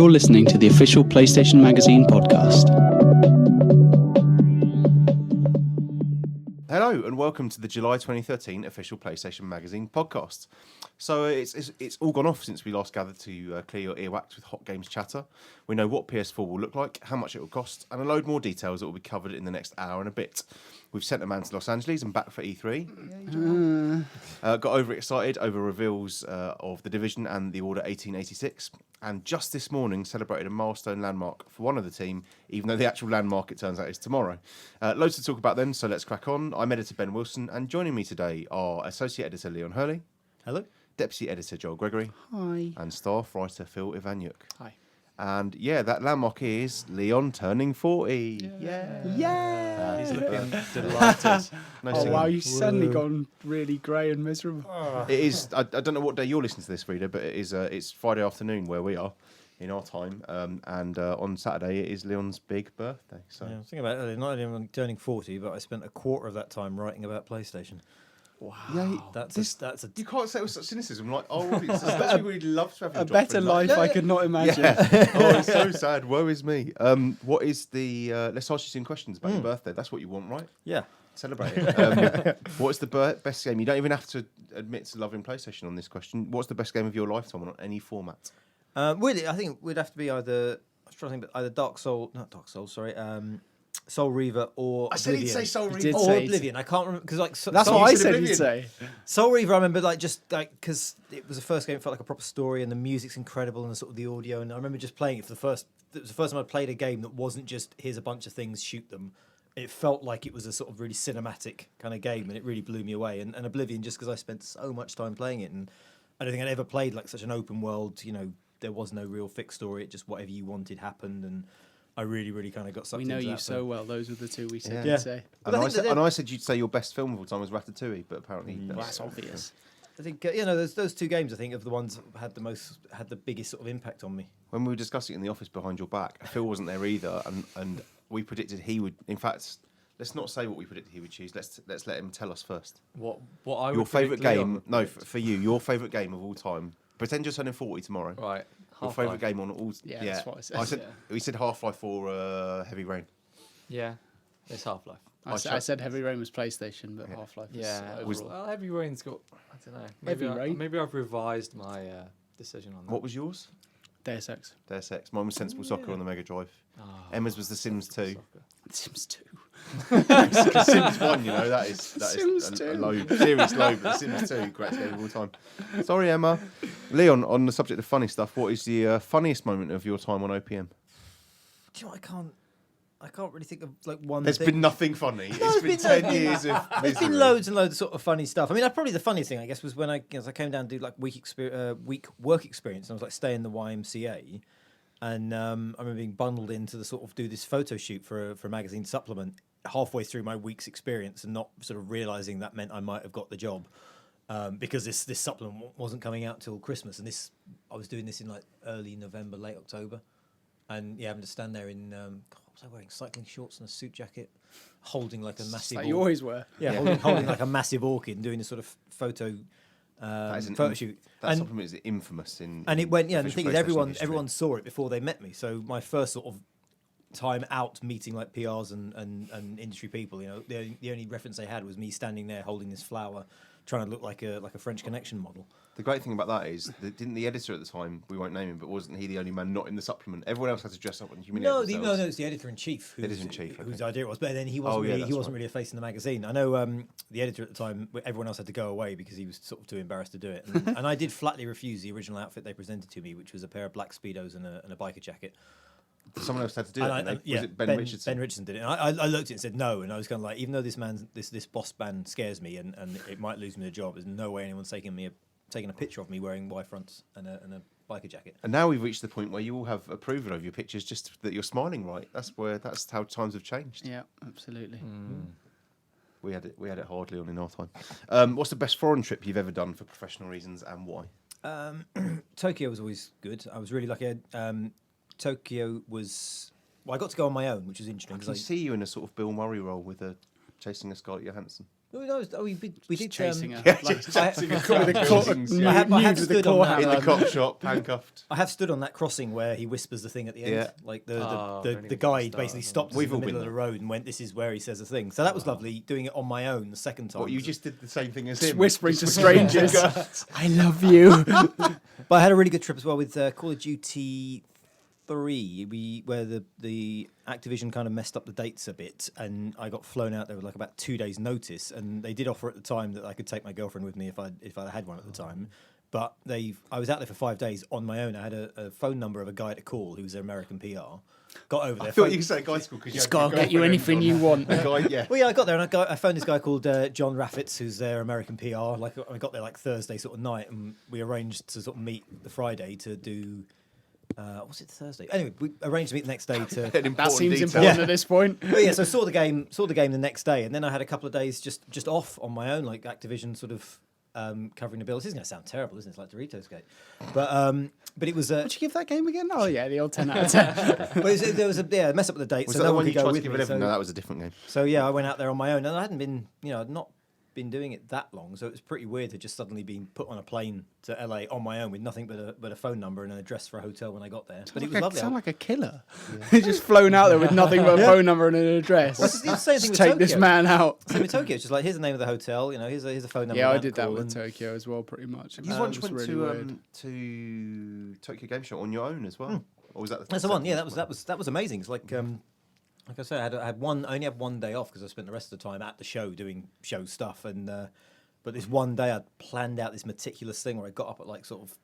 You're listening to the official PlayStation Magazine podcast. Hello and welcome to the July 2013 official PlayStation Magazine podcast. So it's all gone off since we last gathered to clear your earwax with Hot Games chatter. We know what PS4 will look like, how much it will cost, and a load more details that will be covered in the next hour and a bit. We've sent a man to Los Angeles and back for E3. Got overexcited over reveals of The Division and The Order 1886. And just this morning celebrated a milestone landmark for one of the team, even though the actual landmark, it turns out, is tomorrow. Loads to talk about then, so let's crack on. I'm editor Ben Wilson, and joining me today are associate editor Leon Hurley. Hello. Deputy editor Joel Gregory. Hi. And staff writer Phil Ivanyuk. Hi. And yeah, that landmark is Leon turning 40. Yeah. He's looking delighted. No Oh singing. wow, you've suddenly gone really grey and miserable. It is. I don't know what day you're listening to this, reader, but it is. It's Friday afternoon where we are, in our time, and on Saturday it is Leon's big birthday. So Yeah, I was thinking about it. Not only am I turning 40, but I spent a quarter of that time writing about PlayStation. Wow. yeah, That's a you can't say it with such cynicism. Like, oh, especially we'd love to have your A job better for life I could not imagine. Yeah. Oh, it's so sad. Woe is me. What is the? Let's ask you some questions about your birthday. That's what you want, right? yeah. Celebrate it. What's the best game? You don't even have to admit to loving PlayStation on this question. What's the best game of your lifetime on any format? Really, I think we'd have to be either. I was trying to think, but either Soul Reaver or Oblivion. Soul You did Or say Oblivion. I can't remember because That's Soul, what I said said Oblivion. you'd say. Soul Reaver. I remember because it was the first game. It felt like a proper story, and the music's incredible, and the sort of the audio. And I remember just playing it for the first. It was the first time I played a game that wasn't just here's a bunch of things, shoot them. It felt like it was a sort of really cinematic kind of game, and it really blew me away. And Oblivion, just because I spent so much time playing it, and I don't think I'd ever played like such an open world. You know, there was no real fixed story. It just whatever you wanted happened, and I really, really kind of got sucked We know into you that. so well. Those were the two we said Yeah. you'd Yeah. say. But And I said you'd say your best film of all time was Ratatouille, but apparently Well, that's obvious. I think those two games. I think of the ones that had the biggest sort of impact on me. When we were discussing it in the office behind your back, Phil wasn't there either, and we predicted he would. In fact, let's not say what we predicted he would choose. Let's let him tell us first. What I would Your favourite predict game? Leon would No, predict. for you, your favourite game of all time. Pretend you're turning 40 tomorrow. Right. Your Half-Life. favourite game on all? Yeah, that's what I said. We said Half-Life or Heavy Rain. Yeah, it's Half-Life. I said Heavy Rain was PlayStation, but Half-Life Yeah, was well, overall. Heavy Rain's got. I don't know. Heavy Rain? Maybe I've revised my decision on that. What was yours? Deus Ex. Deus Ex. Mine was Sensible Soccer on the Mega Drive. Oh, Emma's was The Sims 2. soccer. Sims 2. Because Sims 1, you know, that is Sims a 2. low, serious low, but Sims 2, greatest game of all time. Sorry, Emma. Leon, on the subject of funny stuff, what is the funniest moment of your time on OPM? Do you know what, I can't really think of like one. There's thing. been nothing funny. No, It's been 10 years of There's misery. been loads and loads of sort of funny stuff. I mean, probably the funniest thing I guess was when I came down to do like week work experience. And I was like staying in the YMCA, and I remember being bundled in to the sort of do this photo shoot for a magazine supplement halfway through my week's experience, and not sort of realizing that meant I might have got the job because this supplement wasn't coming out till Christmas, and I was doing this in like early November, late October, and having to stand there in. Was I wearing cycling shorts and a suit jacket, holding like a massive? Like you always were. Holding like a massive orchid and doing a sort of photo shoot. That supplement is infamous in. And it went, and the official thing is, PlayStation history. everyone saw it before they met me. So my first sort of time out meeting like PRs and industry people, you know, the only reference they had was me standing there holding this flower, trying to look like a French Connection model. The great thing about that is, didn't the editor at the time, we won't name him, but wasn't he the only man not in the supplement? Everyone else had to dress up and humiliate themselves. No, it's the editor-in-chief. Editor-in-chief, whose okay. idea it was. But then he wasn't that's really a face in the magazine. I know the editor at the time, everyone else had to go away because he was sort of too embarrassed to do it. And I did flatly refuse the original outfit they presented to me, which was a pair of black Speedos and a biker jacket. Someone else had to do it. And Was it Ben Richardson? Ben Richardson did it. And I looked at it and said no, and I was kind of like, even though this boss man scares me and it might lose me the job, there's no way anyone's taking a picture of me wearing Y fronts and a biker jacket. And now we've reached the point where you all have approval of your pictures, just that you're smiling right. That's how times have changed. Yeah, absolutely. We had it hardly on in our time. What's the best foreign trip you've ever done for professional reasons, and why? Tokyo was always good. I was really lucky. Tokyo was. Well, I got to go on my own, which was interesting. I can see you in a sort of Bill Murray role with chasing a Scarlett Johansson. We did chasing her. Yeah, Like, chasing her. with a claw- Yeah. I have nude with a stood on claw that. In the cop shop, handcuffed. I have stood on that crossing where he whispers the thing at the end. Yeah. Like Oh, the really? guide Start, basically hasn't stopped us We've in the all middle of been the road and went, "This is where he says a thing." So that was lovely. Doing it on my own the second time. What, you just did the same thing as Just him? whispering to strangers. I love you. But I had a really good trip as well with Call of Duty 3, where the Activision kind of messed up the dates a bit, and I got flown out there with like about 2 days' notice. And they did offer at the time that I could take my girlfriend with me if I had one at the time. But I was out there for 5 days on my own. I had a phone number of a guy to call who was their American PR. Got over there. I thought you could say guy school because It's got to get you anything you want. The guy, yeah. Well, yeah, I got there and I phoned this guy called John Raffitz, who's their American PR. Like, I got there like Thursday sort of night, and we arranged to sort of meet the Friday to do. Was it Thursday? Anyway, we arranged to meet the next day to. An That important seems detail. important at this point. But yeah, so I saw the game the next day, and then I had a couple of days just off on my own, like Activision sort of covering the bill. This is going to sound terrible, isn't it? It's like Doritos Gate, but it was. Would you give that game again? Oh yeah, the old 10 out of 10. But there was a mess up with the date, Was so that no the one one you could go tried to with give me. 11? So, No, that was a different game. so yeah, I went out there on my own, and I hadn't been, I'd not been doing it that long, so it was pretty weird to just suddenly be put on a plane to LA on my own with nothing but a phone number and an address for a hotel when I got there. But it was lovely. Sound like a killer. Just flown out there with nothing but a phone number and an address. Well, it's the same thing Just with take Tokyo. this man out. Same with Tokyo. It's just like, here's the name of the hotel. Here's a phone number. Yeah, I and did that call, with and- Tokyo as well, pretty much. You That once was went really weird. to Tokyo Game Show on your own as well, or was that the That's the one. Yeah, second that was amazing. It's like I said, I only had one day off because I spent the rest of the time at the show doing show stuff, and but this one day I'd planned out this meticulous thing where I got up at like sort of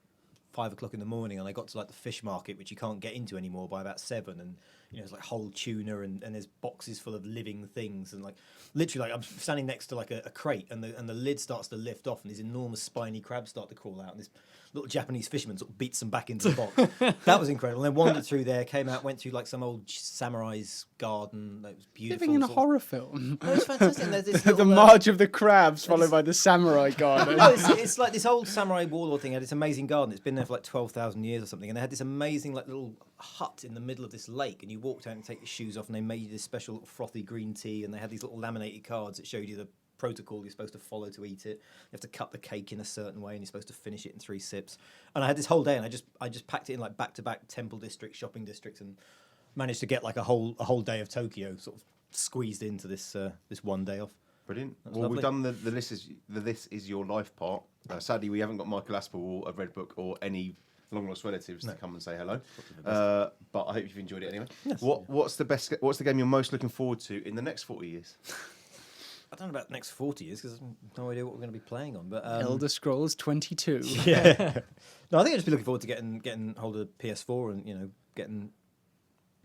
5 o'clock in the morning, and I got to like the fish market, which you can't get into anymore, by about 7, and it's like whole tuna, and there's boxes full of living things, and like literally like I'm standing next to like a crate, and the lid starts to lift off, and these enormous spiny crabs start to crawl out, and this little Japanese fisherman sort of beats them back into the box. That was incredible. And then wandered through there, came out, went through like some old samurai's garden. That was beautiful. Living in a sort of- horror film. Oh, it's fantastic. And there's this The little, March of the Crabs, followed by the Samurai Garden. No, it's like this old samurai warlord thing. Had this amazing garden. It's been there for like 12,000 years or something. And they had this amazing like little hut in the middle of this lake. And you walked out and take your shoes off, and they made you this special little frothy green tea. And they had these little laminated cards that showed you the protocol you're supposed to follow to eat it. You have to cut the cake in a certain way, and you're supposed to finish it in 3 sips. And I had this whole day, and I just packed it in like back-to-back temple districts, shopping districts, and managed to get like a whole day of Tokyo sort of squeezed into this one day off. Brilliant. was Well, we've lovely. done the This Is Your Life part. Sadly, we haven't got Michael Aspel, a Red Book, or any long lost relatives to come and say hello. But I hope you've enjoyed it anyway. Yes. What's the game you're most looking forward to in the next 40 years? I don't know about the next 40 years because I have no idea what we're going to be playing on. But Elder Scrolls 22. yeah, no, I think I'd just be looking forward to getting hold of the PS4 and getting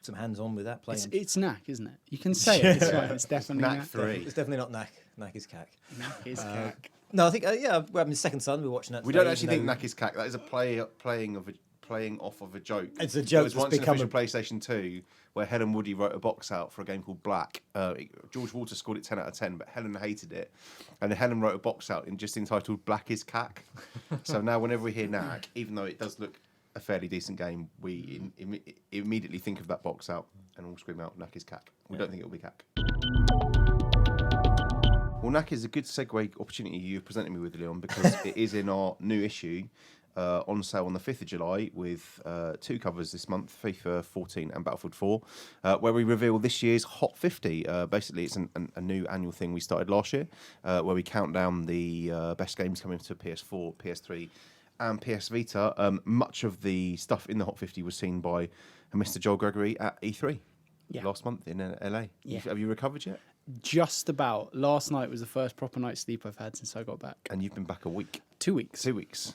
some hands on with that. Playing. It's Knack, isn't it? You can say it. It's fine. It's definitely Knack Knack. 3. It's definitely not Knack. Knack is cack. Knack is Knack. No, I think we're having the second son. We're watching that. We today, don't actually think even though- Knack is cack. That is a playing off of a joke. It's a joke There was that's once an become official PlayStation 2 where Helen Woody wrote a box out for a game called Black. George Walter scored it 10 out of 10, but Helen hated it. And then Helen wrote a box out just entitled Black is Cack. So now whenever we hear Knack, even though it does look a fairly decent game, we immediately think of that box out and all scream out Knack is Cack. We don't think it will be Cack. Well, Knack is a good segue opportunity you've presented me with, Leon, because it is in our new issue on sale on the 5th of July with 2 covers this month, FIFA 14 and Battlefield 4, where we reveal this year's Hot 50. Basically, it's a new annual thing we started last year, where we count down the best games coming to PS4, PS3 and PS Vita. Much of the stuff in the Hot 50 was seen by Mr. Joel Gregory at E3 last month in LA. Yeah. Have you recovered yet? Just about. Last night was the first proper night's sleep I've had since I got back. And you've been back a week. 2 weeks. 2 weeks.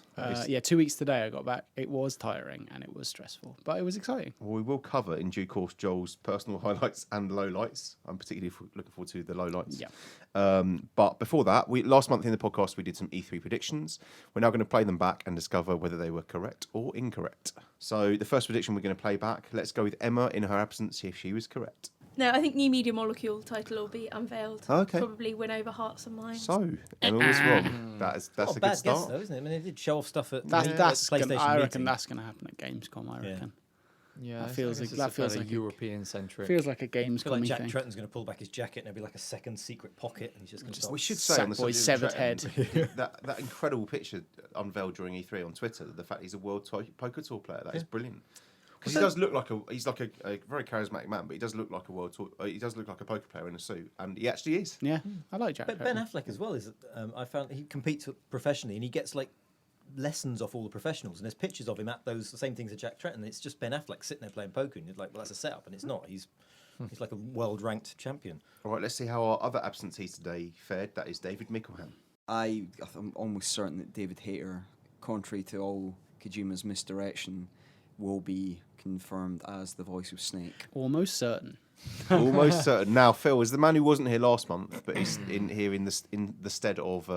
2 weeks today I got back. It was tiring and it was stressful, but it was exciting. Well, we will cover in due course Joel's personal highlights and lowlights. I'm particularly looking forward to the lowlights. Yeah. But before that, last month in the podcast we did some E3 predictions. We're now going to play them back and discover whether they were correct or incorrect. So the first prediction we're going to play back. Let's go with Emma in her absence, see if she was correct. No, I think new media molecule title will be unveiled. Okay. Probably win over hearts and minds. So Emma was wrong. That's Not a a good bad guess, start. though, isn't it? I mean, they did show off stuff at That's PlayStation I reckon meeting. that's going to happen at Gamescom, I reckon. Yeah, That feels like a European centric. feels like a I feel like Gamescom Jack thing. Tretton's going to pull back his jacket and there'll be like a second secret pocket, and he's just going to start. We should say on the Sackboy's subject of severed Dretton, that incredible picture unveiled during E3 on Twitter, the fact he's a world poker tour player, that is brilliant. Because he does look like he's like a very charismatic man, but he does look like a world tour. He does look like a poker player in a suit, and he actually is. Yeah, I like Jack. But Ben Affleck as well is. I found he competes professionally, and he gets like lessons off all the professionals. And there's pictures of him at the same things as Jack Tretton. It's just Ben Affleck sitting there playing poker, and you're like, well, that's a setup, and it's not. He's like a world-ranked champion. All right, let's see how our other absentee today fared. That is David Mickleham. I'm almost certain that David Hayter, contrary to all Kojima's misdirection, will be confirmed as the voice of Snake. Almost certain. Almost certain. Now, Phil is the man who wasn't here last month, but is in the stead of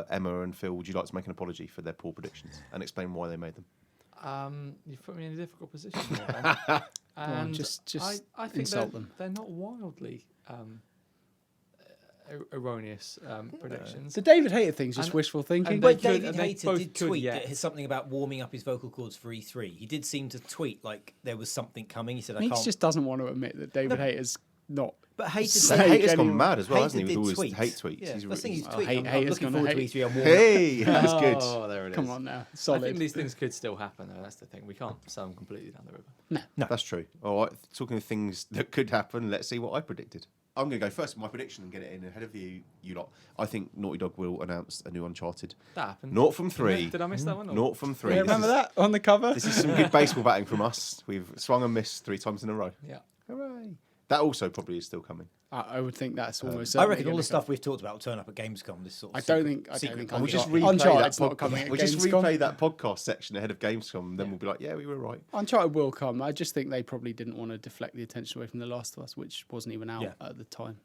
Emma and Phil. Would you like to make an apology for their poor predictions and explain why they made them? You've put me in a difficult position there, Ben. And just I think insult them. they're not wildly erroneous predictions. The David Hayter thing's just And- wishful thinking. and But they could- David they Hayter both did could tweet yet. something about warming up his vocal cords for E3. He did seem to tweet like there was something coming. He said, "I He can't." just doesn't want to admit that David Hayter's not. But Hayter Say did. Haters anyone- gone mad as well, hasn't he? Hayter With all did his tweet. hate tweets. Yeah, He's first thing he's Well, tweeting. I'm Hayter's looking gonna forward to hate. E3. I'm warming up. Hey, that's good. Oh, there it is. Come on now, I solid. think these things could still happen, though. That's the thing. We can't sell them completely down the river. That's true. All right, talking of things that could happen, let's see what I predicted. I'm going to go first with my prediction and get it in ahead of you lot. I think Naughty Dog will announce a new Uncharted. That happened. Not from 3. Did I miss that one? or- Not from 3. Yeah, remember that on the cover? This is some good baseball batting from us. We've swung and missed 3 times in a row. Yeah. Hooray. That also probably is still coming. I would think that's almost. I certainly reckon all gonna the stuff come. we've talked about will turn up at Gamescom. This sort of I don't think. And we just Uncharted- replay Uncharted's that not coming. At We just Gamescom. replay that podcast section ahead of Gamescom, and then we'll be like, yeah, we were right. Uncharted will come. I just think they probably didn't want to deflect the attention away from The Last of Us, which wasn't even out Yeah. at the time.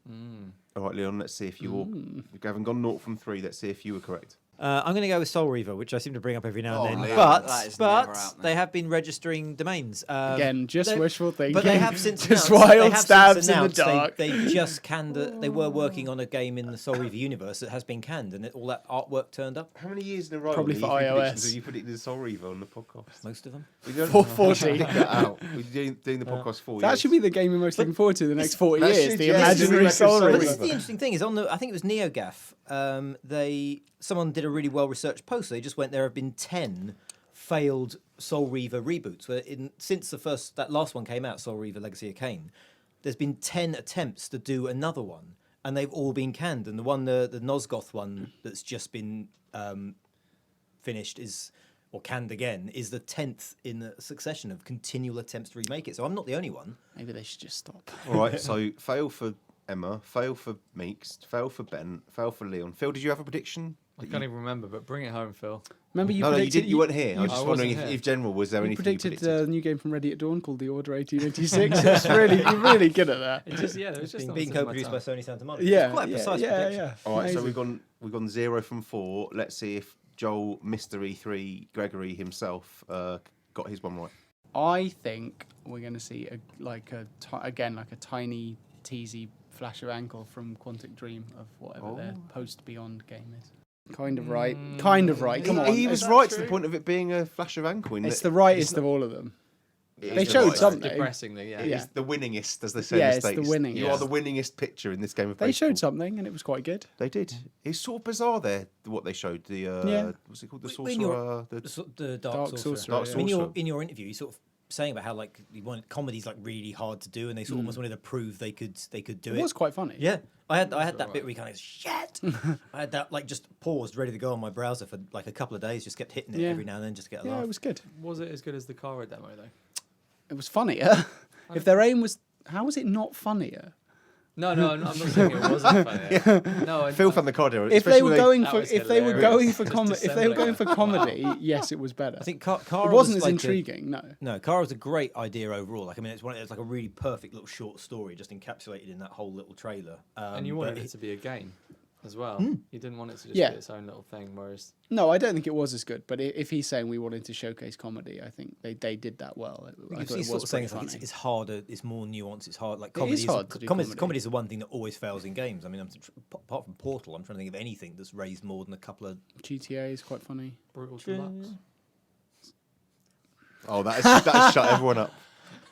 All right, Leon, let's see if you haven't gone naught from 3. Let's see if you were correct. I'm going to go with Soul Reaver, which I seem to bring up every now and then. Leon, But that is never out now. they have been registering domains. Again, just they- wishful thinking. But they have since just announced, they wild have stabs since in the announced dark. They just canned. They were working on a game in the Soul Reaver universe that has been canned, and all that artwork turned up. How many years in a row Probably on for the E3 predictions iOS. have you predicted Soul Reaver on the podcast? Most of them. We don't 440. dig that out. We're doing the podcast 4 years. That should be the game we're most looking forward to the next 40 that years. should, The yes. imaginary Record Soul Soul But Reaver. this is the interesting thing. Is on the. I think it was NeoGAF. Someone did a really well researched post. They just went. There have been 10 failed Soul Reaver reboots. Where since that last one came out, Soul Reaver Legacy of Kain, there's been 10 attempts to do another one, and they've all been canned. And the one, the Nosgoth one that's just been finished or canned again, is the 10th in a succession of continual attempts to remake it. So I'm not the only one. Maybe they should just stop. All right, so fail for Emma, fail for Meeks, fail for Ben, fail for Leon. Phil, did you have a prediction? I can't even remember, but bring it home, Phil. Remember you No, you predicted... didn't. You weren't here. I was I just wasn't wondering here. if general was there You anything predicted you predicted? a new game from Ready at Dawn called The Order 1886. You're really good at that. It just there was just Being not co-produced by Sony Santa Monica. Yeah, It's quite a precise prediction. yeah. All right, so Amazing. we've gone 0 from 4. Let's see if Joel, Mr. E3, Gregory himself, got his one right. I think we're going to see a tiny teasy flash of ankle from Quantic Dream of whatever their post Beyond game is. Kind of right. Kind of right. Come on. He was It's- right to the point of it being a flash of ankle. It's the rightest of all of them. They It's the showed rightest. something. Depressingly, yeah. Yeah. It's the winningest, as they say Yeah, in the it's the States. winning. You are the winningest picture in this game of They baseball. showed something and it was quite good. They did. It's sort of bizarre there, what they showed. The Yeah. what's it called? The When sorcerer. The Dark Dark Sorcerer. Sorcerer, Dark yeah. Sorcerer. In your interview, you sort of saying about how like you wanted comedies like really hard to do, and they sort of almost wanted to prove they could do it. It was quite funny. Yeah, I had that bit where you kind of shit. I had that like just paused, ready to go on my browser for like a couple of days. Just kept hitting it Yeah. every now and then, just to get a Yeah, laugh. it was good. Was it as good as the Kara demo though? It was funnier. If their aim was... How was it not funnier? No, I'm not saying it wasn't funny. No, Phil found the card here. If they were especially going That for was if they were hilarious. going for Just comedy if they were going for dissembling. comedy, yes, it was better. I think Kara it wasn't was as like intriguing. No. No, Kara was a great idea overall. Like I mean, it's like a really perfect little short story, just encapsulated in that whole little trailer. And you but wanted it to be a game as well. You didn't want it to just Yeah. be its own little thing. Whereas No, I don't think it was as good. But if he's saying we wanted to showcase comedy, I think they did that well. I thought He's it sort was of saying pretty it's, like, funny. it's harder, it's more nuanced, it's hard. Like It comedy is hard to do comedy. comedy is the one thing that always fails in games. I mean, apart from Portal, I'm trying to think of anything that's raised more than a couple of. GTA is quite funny. Brutal Deluxe. Oh, that has shut everyone up.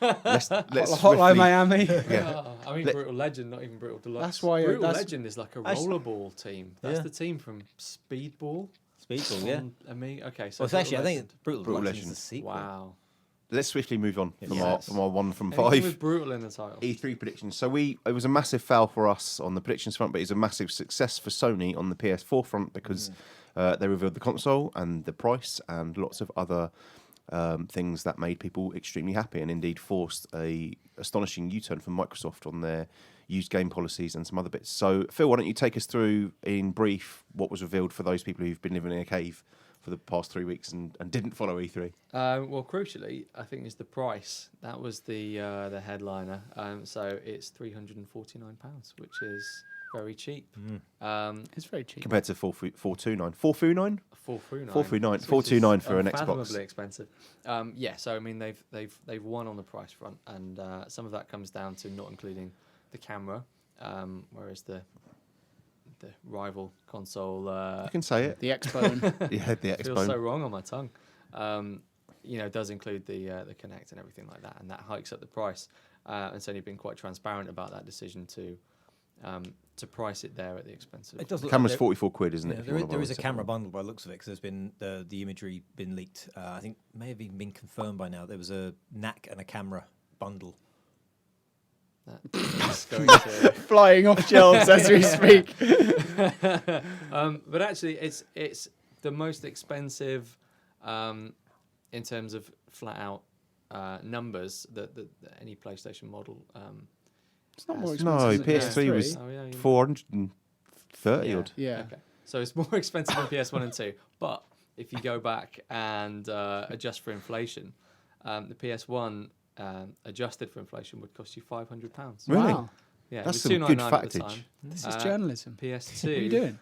let's Hotline swiftly- Miami. Yeah. Oh, I mean, Let- Brutal Legend, not even Brutal Deluxe. That's why- Brutal that's- Legend is like a Actually- rollerball team. That's Yeah. the team from Speedball. Speedball, yeah. Okay, so Well, it's actually, I Brutal think Legend. Brutal, Brutal Legend is Legend. the sequel. Wow. Let's swiftly move on from Yes. our 1 from Anything 5. with Brutal in the title. E3 predictions. So it was a massive fail for us on the predictions front, but it's a massive success for Sony on the PS4 front because they revealed the console and the price and lots of other things that made people extremely happy and indeed forced a astonishing U-turn from Microsoft on their used game policies and some other bits. So Phil, why don't you take us through in brief what was revealed for those people who've been living in a cave for the past 3 weeks and didn't follow E3? Well, crucially, I think is the price. That was the headliner. So it's £349, which is very cheap. It's very cheap. Compared to 429. 429? 439. 439. which is 429 for an Xbox. unfathomably expensive. Yeah, so I mean they've won on the price front, and some of that comes down to not including the camera, whereas the rival console You can say it. The X-Bone. Yeah, the feels so Xbox. wrong on my tongue. Does include the Connect and everything like that, and that hikes up the price. And Sony have been quite transparent about that decision to price it there at the expense of. It does The look camera's like 44 quid, isn't it? yeah, if you there, wanna there buy is a the camera second one. bundle by the looks of it because there's been the imagery been leaked. I think may have even been confirmed by now. There was a Knack and a camera bundle. That's going to. Flying off shelves as we speak. But actually, it's the most expensive in terms of flat out numbers that any PlayStation model. It's not more has. expensive. No, than PS3 was Oh, yeah, 430 odd. Yeah. Okay. So it's more expensive than PS1 and 2. But if you go back and adjust for inflation, the PS1 adjusted for inflation would cost you £500. Really? Wow. Yeah, That's it was some good £299 at the factage. time. This is journalism. PS2. What are you doing?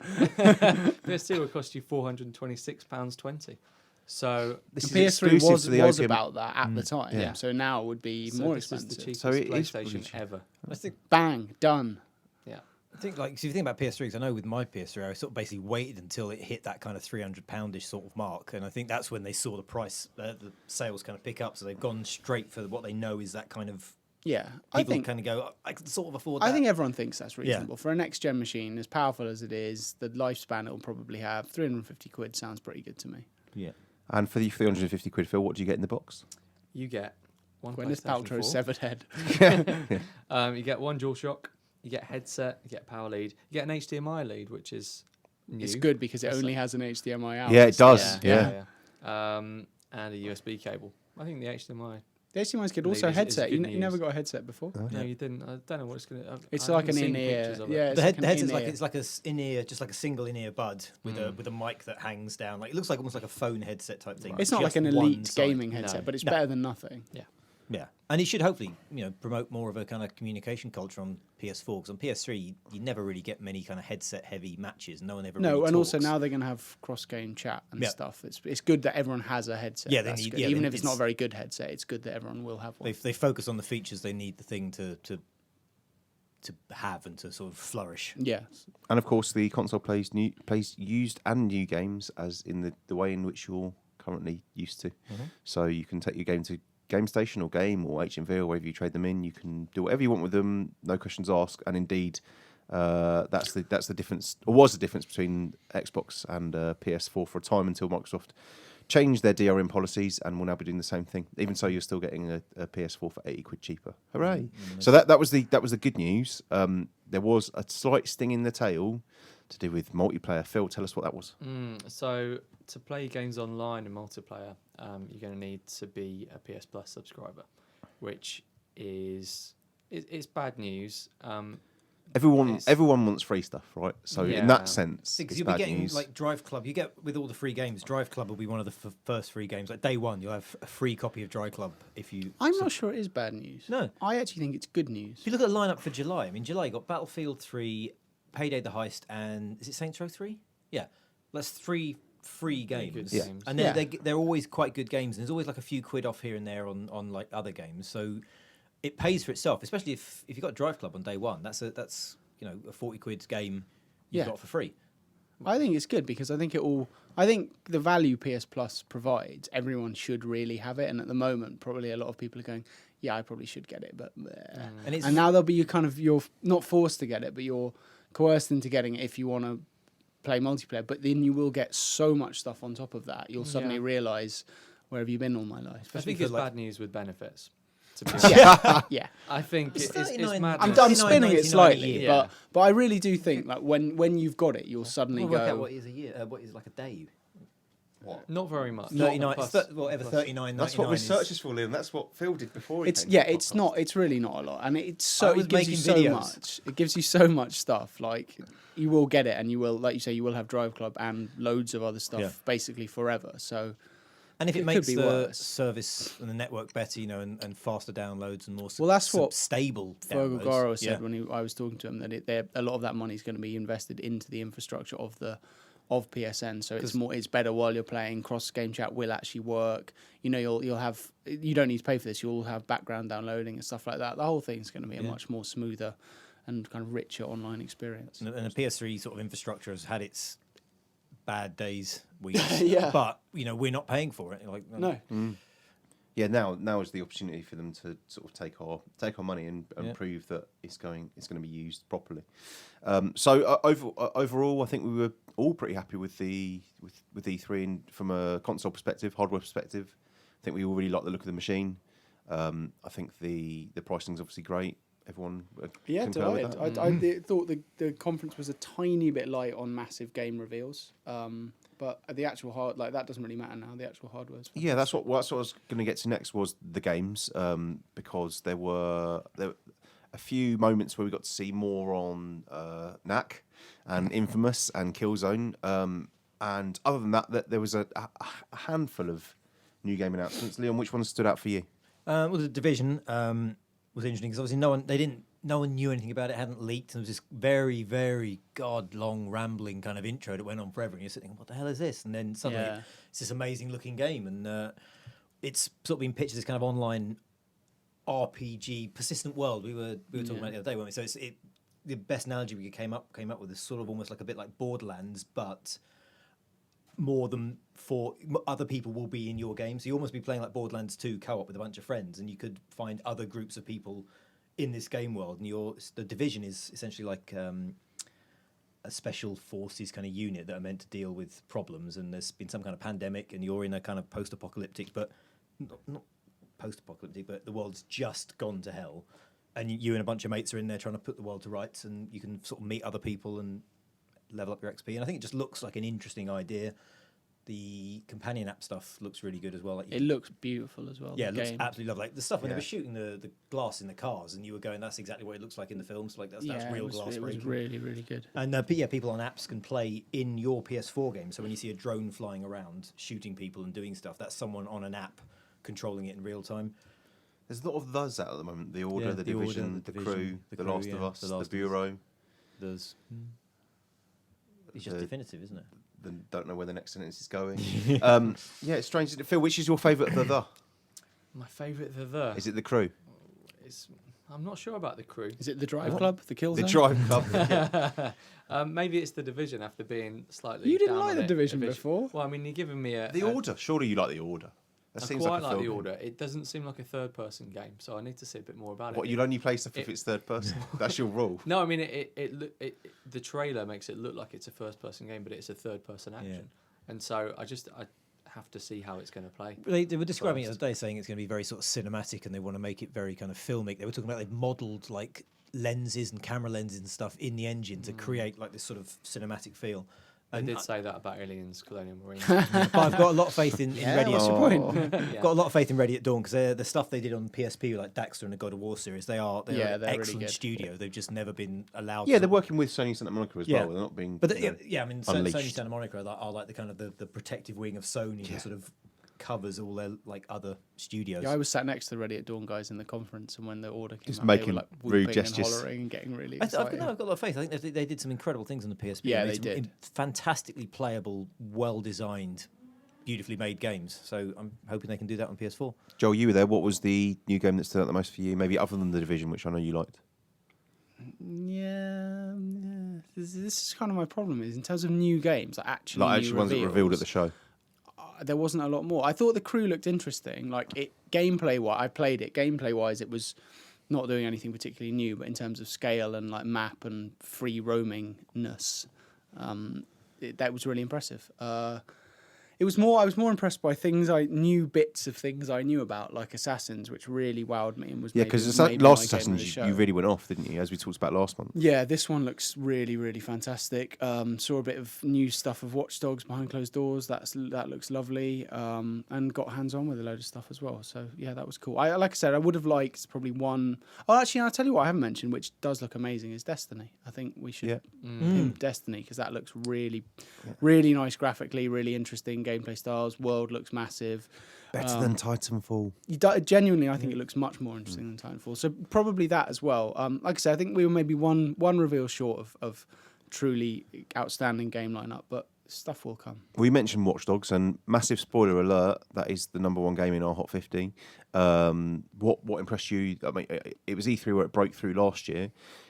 PS2 would cost you £426.20. So This And is PS3 exclusive was to the was OPM. about that at the time. Yeah. So now it would be so more this is the expensive. cheapest So it is PlayStation really cheap. ever. I think Bang, done. Yeah. I think like so if you think about PS3s, I know with my PS3, I sort of basically waited until it hit that kind of £300-ish sort of mark, and I think that's when they saw the price, the sales kind of pick up. So they've gone straight for what they know is that kind of Yeah, I people think kind of go, I can sort of afford that. I think everyone thinks that's reasonable for a next gen machine. As powerful as it is, the lifespan it'll probably have 350 quid sounds pretty good to me. yeah. And for the 350 quid, Phil, what do you get in the box? You get one Gwyneth PlayStation Paltrow's 4. severed head. You get one DualShock. You get a headset. You get a power lead. You get an HDMI lead, which is new. It's good because it That's only it. has an HDMI out. Yeah, it does. Yeah. And a USB cable. I think the HDMI. The HDMI's good. Also, Lead a is headset. good You never news. got a headset before. No, you didn't. I don't know what it's going to. It's like an in-ear. Yeah, it's The, like an headset's like in-ear. it's like a in-ear, just like a single in-ear bud with a mic that hangs down. Like it looks like almost like a phone headset type thing. It's not like just an one elite side. gaming headset, No. but it's No. better than nothing. Yeah, and it should hopefully promote more of a kind of communication culture on PS4 because on PS3 you never really get many kind of headset heavy matches. No one ever. No, really and also talks. now they're going to have cross-game chat and Yeah. stuff. It's good that everyone has a headset. Yeah, they That's need- good. yeah, Even they- if it's not a it's- very good headset, it's good that everyone will have one. they focus on the features they need the thing to have and to sort of flourish. Yeah, And of course, the console plays used and new games as in the way in which you're currently used to. So you can take your game to Game Station or Game or HMV or wherever you trade them in. You can do whatever you want with them, no questions asked. And indeed, that's the difference, or was the difference between Xbox and PS4 for a time until Microsoft changed their DRM policies and will now be doing the same thing. Even so, you're still getting a PS4 for 80 quid cheaper. Hooray! So that was the good news. There was a slight sting in the tail to do with multiplayer. Phil, tell us what that was. So to play games online in multiplayer, you're going to need to be a PS Plus subscriber, which is it's bad news. Everyone wants free stuff, right? So in Yeah. that sense, Because it's you'll be bad getting news. like Driveclub. You get with all the free games. Driveclub will be one of the first free games. Like day one, you'll have a free copy of Driveclub if you. I'm not sure it is bad news. No. I actually think it's good news. If you look at the lineup for July, I mean, July you got Battlefield 3, Payday the Heist, and is it Saints Row 3? Yeah, that's 3 free games. Good Yeah. games. And they're always quite good games, and there's always like a few quid off here and there on like other games. So it pays for itself, especially if you got Driveclub on day one. That's a 40 quid game you Yeah. got for free. I think it's good because I think the value PS Plus provides, everyone should really have it. And at the moment, probably a lot of people are going, yeah, I probably should get it, but And now you're not forced to get it, but you're coerced into getting it if you want to play multiplayer. But then you will get so much stuff on top of that. You'll suddenly realise, where have you been all my life? I think it's bad news with benefits. To be Yeah. I think it's mad. I'm spinning it slightly, Yeah. but I really do think like when you've got it, you'll suddenly work out go. what is a year, what is like a day. What? Not very much. 39, Plus- whatever, 39.99. That's what research is for, Liam. That's what Phil did before. He It's came to the it's podcast. not. It's really not a lot, and it's I so was it gives you making so videos. much. It gives you so much stuff. Like you will get it, and you will, like you say, you will have Driveclub and loads of other stuff basically forever. So. And if it It makes could be the worse. service and the network better, and faster downloads and more Well, that's what stable Fergal downloads. Garo said when I was talking to him that a lot of that money is going to be invested into the infrastructure of PSN, so it's better while you're playing. Cross game chat will actually work. You know, you'll have, you don't need to pay for this. You'll have background downloading and stuff like that. The whole thing's going to be a much more smoother and kind of richer online experience. And the PS3 sort of infrastructure has had its bad days, weeks, Yeah. but we're not paying for it. Like No, Yeah, now is the opportunity for them to sort of take our money and prove that it's going to be used properly. Overall, I think we were all pretty happy with with E3 and from a console perspective, hardware perspective. I think we all really like the look of the machine. I think the pricing's obviously great. Everyone concur with delighted. that? I thought the conference was a tiny bit light on massive game reveals, but the actual that doesn't really matter now. The actual hardware's Yeah, that's what I was going to get to next was the games, because there were a few moments where we got to see more on Knack and Infamous and Killzone, and other than that there was a handful of new game announcements. Leon, which one stood out for you? well, the Division was interesting because obviously no one knew anything about it. It hadn't leaked. And there was this very, very long rambling kind of intro that went on forever. And you're sitting, what the hell is this? And then suddenly it's this amazing looking game, and it's sort of been pitched as this kind of online RPG persistent world. We were talking about it the other day, weren't we? So the best analogy we came up with is sort of almost like a bit like Borderlands, but more than other people will be in your game. So you almost be playing like Borderlands 2 co-op with a bunch of friends, and you could find other groups of people in this game world. And the Division is essentially like a special forces kind of unit that are meant to deal with problems. And there's been some kind of pandemic, and you're in a kind of post-apocalyptic, but not post-apocalyptic, but the world's just gone to hell. And you and a bunch of mates are in there trying to put the world to rights, and you can sort of meet other people and level up your XP. And I think it just looks like an interesting idea. The companion app stuff looks really good as well. Like It looks beautiful as well. yeah, the it looks game. absolutely lovely. Like the stuff when they were shooting the glass in the cars, and you were going, "That's exactly what it looks like in the films." Like that's real glass It breaking. was really, really good. And people on apps can play in your PS4 game. So when you see a drone flying around shooting people and doing stuff, that's someone on an app controlling it in real time. There's a lot of those out at the moment. The Order, Yeah, the the Order, Division, the the Division, Crew, the the Crew, Last yeah, of Us, the the Last of Us. Bureau. There's it's just definitive, isn't it? Don't know where the next sentence is going. Yeah, it's strange. Phil, which is your favourite of the? My favourite the Is it the Crew? I'm not sure about the Crew. Is it the Driveclub, the Killzone? The Drive Club. Maybe it's the Division after being slightly. You didn't down like on the it Division a bit. before. Well, I mean, you're giving me The Order. Surely you like the Order. That I seems quite like a like the film. Order. It doesn't seem like a third-person game, so I need to see a bit more about What, it. you'll only play stuff if it's third person? That's your rule. No, I mean the trailer makes it look like it's a first-person game, but it's a third-person action, and so I have to see how it's going to play. They were describing it the other day, saying it's going to be very sort of cinematic, and they want to make it very kind of filmic. They were talking about they've modelled like lenses and camera lenses and stuff in the engine to create like this sort of cinematic feel. I And did say that about Aliens, Colonial Marines. but I've got a lot of faith in Ready. What's your point? I've got a lot of faith in Ready at Dawn because the stuff they did on PSP, like Daxter and the God of War series, they're an they're really excellent good. studio. They've just never been allowed. Yeah, to they're working with Sony Santa Monica as Yeah. well. They're not being. But you know, I mean, unleashed. Sony Santa Monica are like the kind of the protective wing of Sony that sort of covers all their like other studios. Yeah, I was sat next to the Ready at Dawn guys in the conference, and when the Order came Just out, they making were like rude whooping gestures. and hollering and getting really I've excited. got a lot of faith. I think they did some incredible things on the PSP. Yeah, made they some did. Fantastically playable, well-designed, beautifully made games. So I'm hoping they can do that on PS4. Joel, you were there. What was the new game that stood out the most for you? Maybe other than the Division, which I know you liked. Yeah. This is kind of my problem. Is in terms of new games, like actually Like new actually ones that were revealed at the show. there wasn't a lot more. I thought the crew looked interesting. Like gameplay-wise, I played it. Gameplay-wise, it was not doing anything particularly new, but in terms of scale and like map and free roamingness, that was really impressive. I was more impressed by bits of things I knew about, like Assassins, which really wowed me and was because maybe last my game of the Assassins show. you really went off, didn't you? As we talked about last month. Yeah, this one looks really, really fantastic. Saw a bit of new stuff of Watch Dogs behind closed doors. That looks lovely. And got hands on with a load of stuff as well. So yeah, that was cool. Like I said, I would have liked probably one. Oh, actually, I'll tell you what I haven't mentioned, which does look amazing, is Destiny. I think we should pimp Destiny because that looks really, really nice graphically, really interesting gameplay styles. World looks massive. Better than Titanfall. Genuinely, I think it looks much more interesting than Titanfall. So probably that as well. Like I said, I think we were maybe one reveal short of truly outstanding game lineup, but stuff will come. We mentioned Watch Dogs, and massive spoiler alert, that is the number one game in our Hot 50. What impressed you? I mean, it was E3 where it broke through last year.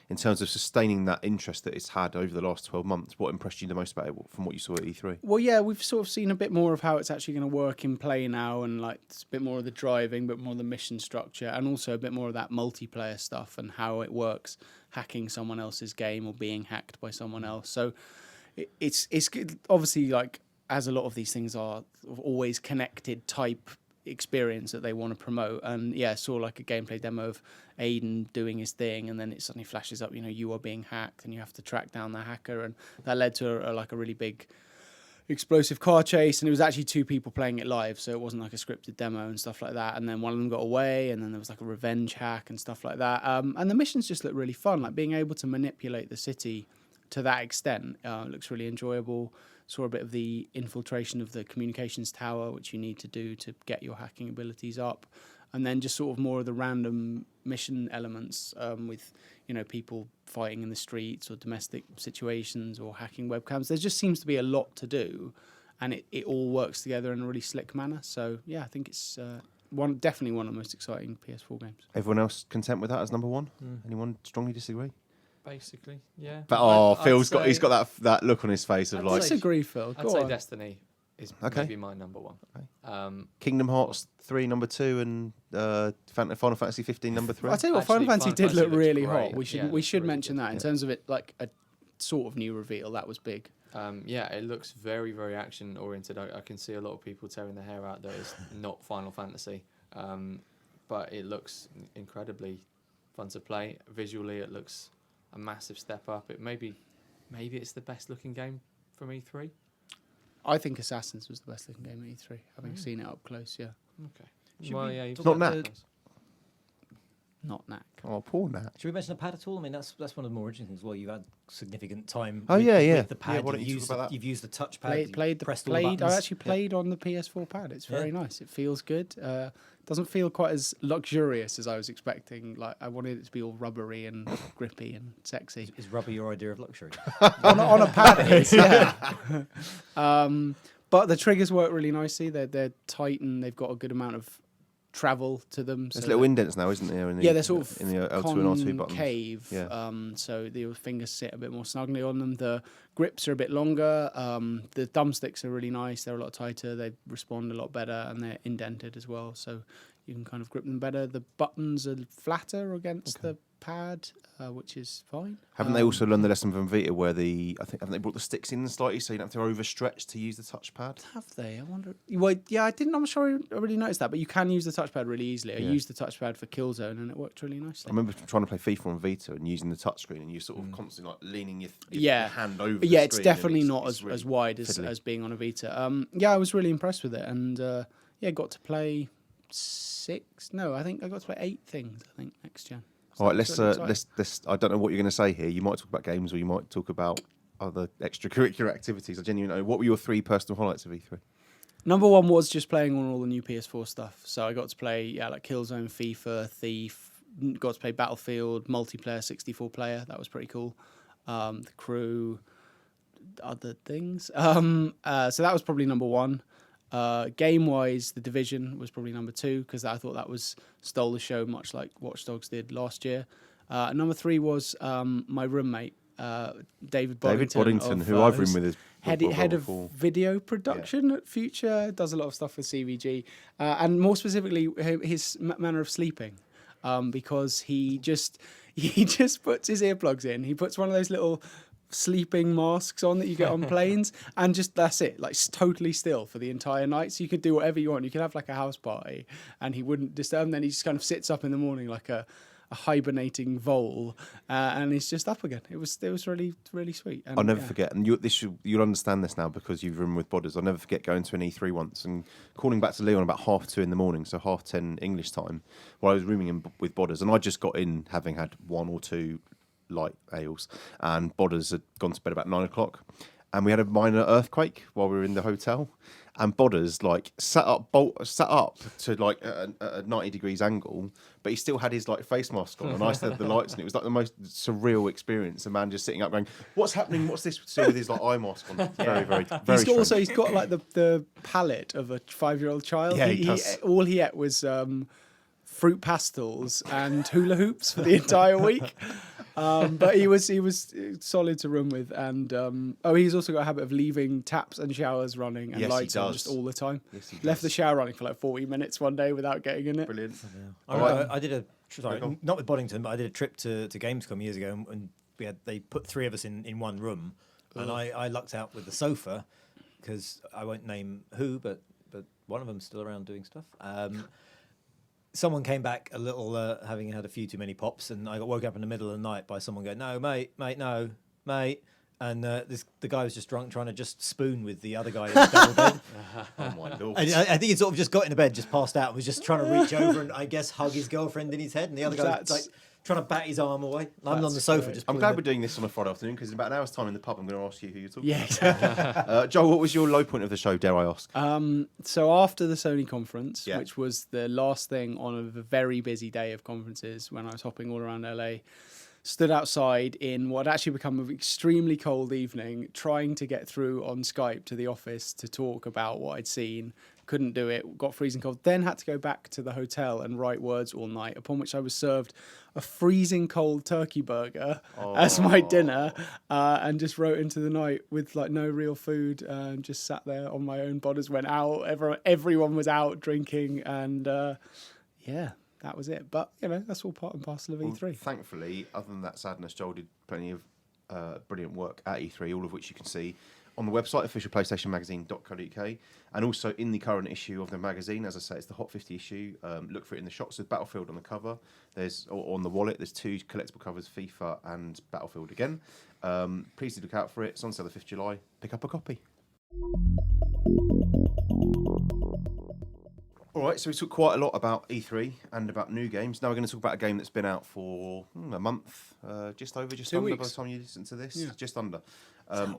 In terms of sustaining that interest that it's had over the last 12 months, what impressed you the most about it from what you saw at E3? Well, yeah, we've sort of seen a bit more of how it's actually going to work in play now, and like it's a bit more of the driving, but more of the mission structure, and also a bit more of that multiplayer stuff and how it works, hacking someone else's game or being hacked by someone else. So it's obviously, like, as a lot of these things are, always connected type experience that they want to promote. And yeah, saw like a gameplay demo of Aiden doing his thing, and then it suddenly flashes up, you are being hacked and you have to track down the hacker, and that led to a really big explosive car chase, and it was actually two people playing it live, so it wasn't like a scripted demo and stuff like that. And then one of them got away, and then there was like a revenge hack and stuff like that. And the missions just look really fun, like being able to manipulate the city to that extent looks really enjoyable. Saw a bit of the infiltration of the communications tower, which you need to do to get your hacking abilities up, and then just sort of more of the random mission elements with people fighting in the streets or domestic situations or hacking webcams. There just seems to be a lot to do, and it all works together in a really slick manner. So yeah, I think it's definitely one of the most exciting PS4 games. Everyone else content with that as number one? Anyone strongly disagree? Basically, yeah. But Phil's he's got that look on his face of I like. disagree, Phil. I'd say Destiny is maybe my number one. Okay. Kingdom Hearts 3 number 2 and Final Fantasy 15 number 3. I'll tell you what, Actually, Final Fantasy Final did Fantasy look looks really great. hot. We should Yeah, we should really mention good. that in terms of it, like a sort of new reveal. That was big. Yeah, it looks very, very action oriented. I can see a lot of people tearing their hair out that it's not Final Fantasy, but it looks incredibly fun to play. Visually, it looks a massive step up. Maybe it's the best looking game from E3. I think Assassins was the best looking game at E3, having seen it up close. Yeah, Okay. Well, yeah, you've Not got Knack. not Knack. Oh, poor Nat. Should we mention the pad at all? I mean, that's one of the more interesting things. Well, you've had significant time. Oh, with, yeah, yeah. with the pad. Yeah, why don't you've you used talk about that? you've used the touchpad. Played. I actually played on the PS4 pad. It's very nice. It feels good. Doesn't feel quite as luxurious as I was expecting. Like I wanted it to be all rubbery and grippy and sexy. Is rubber your idea of luxury? on a pad, it is. Yeah. But the triggers work really nicely. They're tight and they've got a good amount of travel to them. There's so little that- indents now, isn't there? In the, they're sort of in the L2 and R2 buttons. concave. Yeah. So your fingers sit a bit more snugly on them. The grips are a bit longer. The thumbsticks are really nice. They're a lot tighter. They respond a lot better, and they're indented as well. So you can kind of grip them better. The buttons are flatter against the pad, which is fine. Haven't they also learned the lesson from Vita where haven't they brought the sticks in slightly so you don't have to overstretch to use the touchpad? Have they? I wonder. Well, yeah, I'm sure I really noticed that, but you can use the touchpad really easily. I used the touchpad for Killzone, and it worked really I nicely. remember trying to play FIFA on Vita and using the touchscreen, and you sort of constantly like leaning your Yeah. hand over. the Yeah, it's screen, and definitely not it's really as wide fiddly. as being on a Vita. Yeah, I was really impressed with it, and got to play I think I got to play 8 things. I think next gen. So All right, it's really exciting. let's. I don't know what you're going to say here. You might talk about games, or you might talk about other extracurricular activities. I genuinely know. What were your 3 personal highlights of E3? Number 1 was just playing on all the new PS4 stuff. So I got to play like Killzone, FIFA, Thief. Got to play Battlefield, multiplayer, 64 player. That was pretty cool. The crew, other things. So that was probably number 1. Game wise, The Division was probably number 2 because I thought that stole the show much like Watch Dogs did last year. Number 3 was my roommate David David Boddington. Boddington, of, who I've who's ridden with, head of before. video production at Future, does a lot of stuff with CVG, and more specifically his manner of sleeping, because he just puts his earplugs in. He puts one of those little sleeping masks on that you get on planes, and just that's it, like totally still for the entire night. So you could do whatever you want. You could have like a house party, and he wouldn't disturb. And then he just kind of sits up in the morning like a hibernating vole, and he's just up again. It was really, really sweet. And, I'll never forget, and you'll understand this now because you've ridden with Bodders. I'll never forget going to an E3 once and calling back to Leon about 2:30 in the morning, so 10:30 English time, while I was rooming in with Bodders, and I just got in having had one or two light ales, and Bodders had gone to bed about 9 o'clock, and we had a minor earthquake while we were in the hotel, and Bodders like sat up to like a 90 degrees angle, but he still had his like face mask on, and I still had the lights, and it was like the most surreal experience. A man just sitting up going, "What's happening? What's this?" Still with his like eye mask on. Very, very, very. He's got like the palate of a 5-year-old child. Yeah, he does. All he ate was fruit pastels and hula hoops for the entire week. But he was solid to room with, and he's also got a habit of leaving taps and showers running and Yes, he lights on does. just all the time. Yes, he Left does. the shower running for like 40 minutes one day without getting in it. Brilliant. I remember I did not with Boddington, but I did a trip to Gamescom years ago, and they put 3 of us in one room, and I lucked out with the sofa because I won't name who, but one of them's still around doing stuff. Someone came back a little, having had a few too many pops, and I got woke up in the middle of the night by someone going, "No, mate, no, mate." And the guy was just drunk, trying to just spoon with the other guy in the double bed. Oh my lord! I think he sort of just got into bed, just passed out, and was just trying to reach over and I guess hug his girlfriend in his head, and the other guy was like trying to bat his arm away. I'm on the sofa. Just I'm glad we're doing this on a Friday afternoon because in about an hour's time in the pub, I'm going to ask you who you're talking Yeah, about. exactly. Joel, what was your low point of the show? Dare I ask? So after the Sony conference, Yeah. which was the last thing on a very busy day of conferences when I was hopping all around LA, stood outside in what had actually become an extremely cold evening, trying to get through on Skype to the office to talk about what I'd seen. Couldn't do it, got freezing cold, then had to go back to the hotel and write words all night, upon which I was served a freezing cold turkey burger as my dinner, and just wrote into the night with like no real food, and just sat there on my own. Bodders went out, everyone was out drinking, and yeah, that was it. But you know, that's all part and parcel of E3. Well, thankfully, other than that sadness, Joel did plenty of brilliant work at E3, all of which you can see on the website, officialplaystationmagazine.co.uk, and also in the current issue of the magazine. As I say, it's the Hot 50 issue. Look for it in the shops with Battlefield on the cover. Or on the wallet, there's 2 collectible covers, FIFA and Battlefield again. Please do look out for it. It's on sale the 5th of July. Pick up a copy. All right, so we talked quite a lot about E3 and about new games. Now we're going to talk about a game that's been out for a month, just 2 under weeks. by the time you listen to this. Yeah. Just under.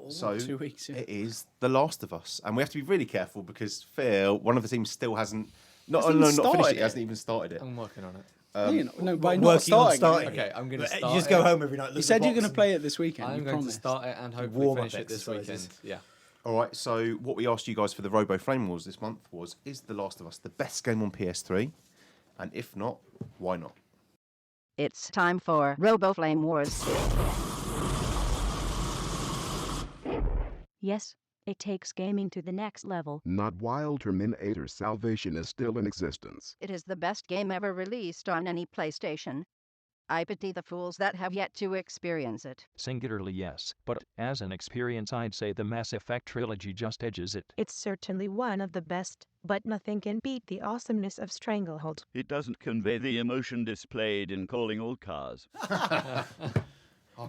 So 2 weeks, yeah. It is The Last of Us, and we have to be really careful because Phil, one of the teams, still hasn't not finished it. Hasn't even started it. I'm working on it. No, by working not on starting. starting Okay, I'm going to You start. just go home every night. You said you're going to play it this weekend. I'm you going promised. to start it and hopefully Warm-up finish it this exercises. weekend. Yeah. All right, so what we asked you guys for the Robo Flame Wars this month was, is The Last of Us the best game on PS3? And if not, why not? It's time for Robo Flame Wars. Yes, it takes gaming to the next level. Not while Terminator Salvation is still in existence. It is the best game ever released on any PlayStation. I pity the fools that have yet to experience it. Singularly yes, but as an experience I'd say the Mass Effect trilogy just edges it. It's certainly one of the best, but nothing can beat the awesomeness of Stranglehold. It doesn't convey the emotion displayed in Calling All Cars.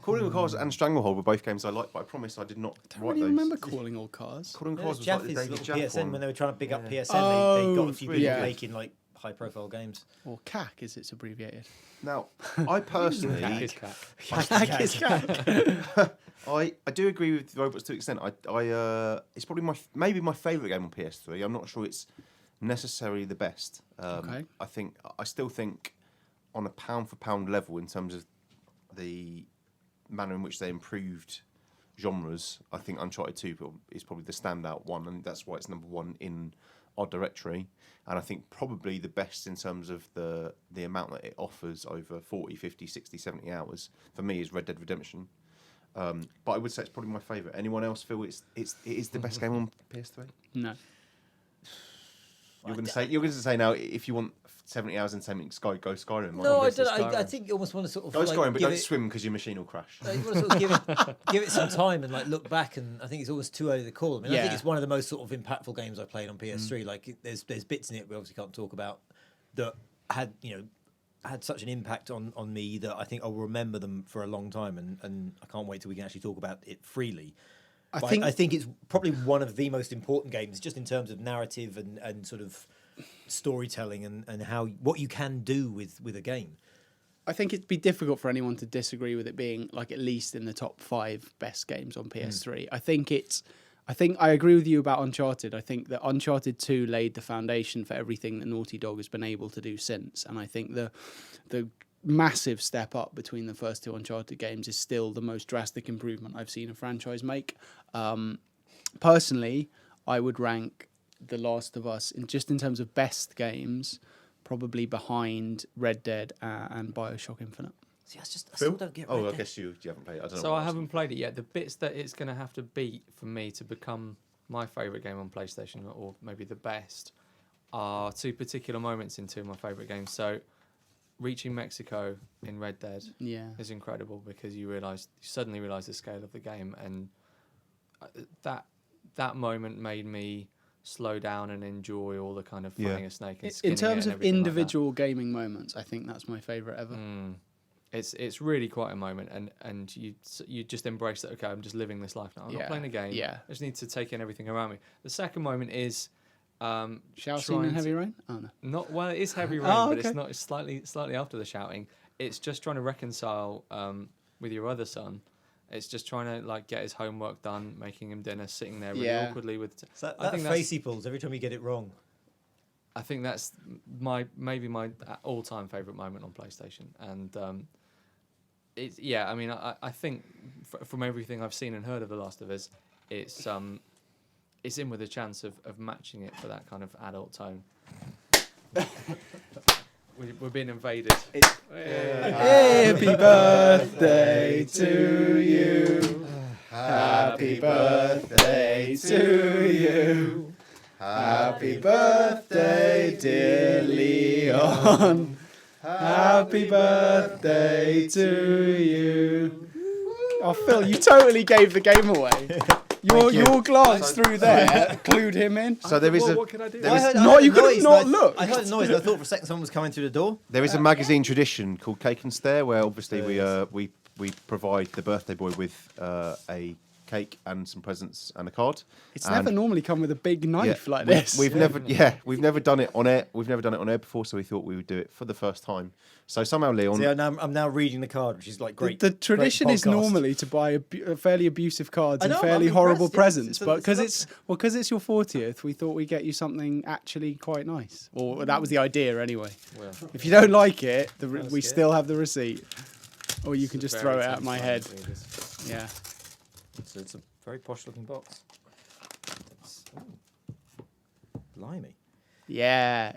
Calling All Cars and Stranglehold were both games I liked, but I promise I did not I don't write really those. remember Calling All Cars. Calling All Yeah, Cars was like the Jaffe's David little Jaff PSN one. when they were trying to pick up PSN. They got Oh, a few people yeah. making like high-profile games. Or CAC, as it's abbreviated. Now, I personally... Cack is cack. CAC is CAC. I do agree with robots to an extent. It's probably maybe my favourite game on PS3. I'm not sure it's necessarily the best. Okay. I still think on a pound for pound level in terms of the manner in which they improved genres, I think Uncharted 2 is probably the standout one, and that's why it's number 1 in our directory. And I think probably the best in terms of the amount that it offers over 40, 50, 60, 70 hours for me is Red Dead Redemption. But I would say it's probably my favourite. Anyone else feel it is the best game on PS3? No. You're going to say now, if you want 70 hours in something, go Skyrim. No, I Obviously don't. I think you almost want to sort of go Skyrim, but give don't swim because your machine will crash. You want to sort of give it some time and like look back, and I think it's almost too early to call. I mean, I think it's one of the most sort of impactful games I played on PS3. Like, there's bits in it we obviously can't talk about that had such an impact on me that I think I'll remember them for a long time, and I can't wait till we can actually talk about it freely. I think it's probably one of the most important games, just in terms of narrative and sort of storytelling and what you can do with a game. I think it'd be difficult for anyone to disagree with it being like at least in the top 5 best games on PS3. I think I agree with you about Uncharted. I think that Uncharted 2 laid the foundation for everything that Naughty Dog has been able to do since, and I think the massive step up between the first 2 Uncharted games is still the most drastic improvement I've seen a franchise make. Personally, I would rank The Last of Us, in terms of best games, probably behind Red Dead and BioShock Infinite. See, I still don't get Red Dead. I guess you haven't played it. I don't know. So I haven't played it yet. The bits that it's going to have to beat for me to become my favourite game on PlayStation, or maybe the best, are 2 particular moments in 2 of my favourite games. So reaching Mexico in Red Dead is incredible, because you suddenly realise the scale of the game, and that moment made me slow down and enjoy all the kind of finding a snake and skinning in terms it of individual gaming moments. I think that's my favourite ever. It's really quite a moment, and you just embrace that. Okay, I'm just living this life now. I'm not playing a game. I just need to take in everything around me. The second moment is shouting in Heavy Rain. Oh no, not well. It is Heavy Rain, but it's not. It's slightly after the shouting. It's just trying to reconcile with your other son. It's just trying to like get his homework done, making him dinner, sitting there really awkwardly with. I think face he pulls every time you get it wrong. I think that's maybe my all-time favourite moment on PlayStation, and I mean, I think from everything I've seen and heard of The Last of Us, it's in with a chance of matching it for that kind of adult tone. We're being invaded. Happy birthday to you. Happy birthday to you. Happy birthday, dear Leon. Happy birthday to you. Oh, Phil, you totally gave the game away. Your glance through there clued him in. So there is what can I do? You could have not looked. I heard a noise and I thought for a second someone was coming through the door. There is a magazine tradition called Cake and Stare, where obviously we provide the birthday boy with a cake and some presents and a card. It's never normally come with a big knife like this. We've never done it on air. We've never done it on air before, so we thought we would do it for the first time. So somehow, Leon. See, I'm now reading the card, which is like great. The tradition is normally to buy fairly abusive cards and fairly horrible presents, but because it's your 40th, we thought we'd get you something actually quite nice. Or that was the idea anyway. Well, if you don't like it, we still have the receipt, or you can just throw it at my head. Yeah. So it's a very posh-looking box. Blimey. Yeah,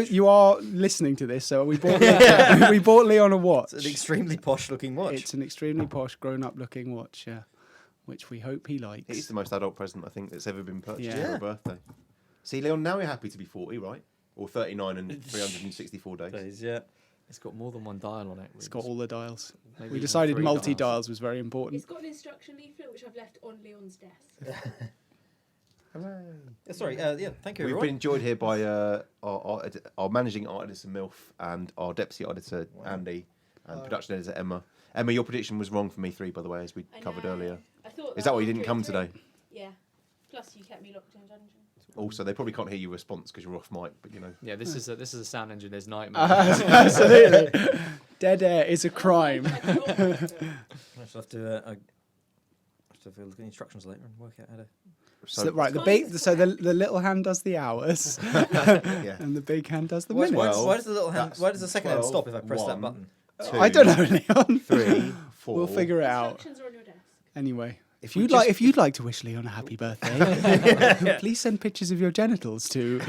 you are listening to this, so we bought Leon a watch. It's an extremely posh-looking watch. It's an extremely posh, grown-up-looking watch, yeah, which we hope he likes. It is the most adult present I think that's ever been purchased for a birthday. See, Leon, now you're happy to be 40, right? Or 39 and 364 days. Yeah. It's got more than one dial on it. It's got all the dials. Maybe we even decided 3 multi-dials was very important. It's got an instruction leaflet which I've left on Leon's desk. Sorry, thank you, We've everyone. been joined here by our managing art editor, Milf, and our deputy editor, Andy, and production editor, Emma. Emma, your prediction was wrong for me 3, by the way, as we covered earlier. Is that why you didn't come today? Yeah. Plus, you kept me locked in a dungeon. Also, they probably can't hear your response because you're off mic, but you know. Yeah, this is a sound engineer's nightmare. Absolutely. Dead air is a crime. I have to look at the instructions later and work out how to. So the little hand does the hours, and the big hand does the minutes. Why does the little hand? Why does the second hand stop if I press that button? 2, I don't know, Leon. 3, 4. We'll figure it out. Instructions are on your desk. Anyway. If you'd like to wish Leon a happy birthday, please send pictures of your genitals to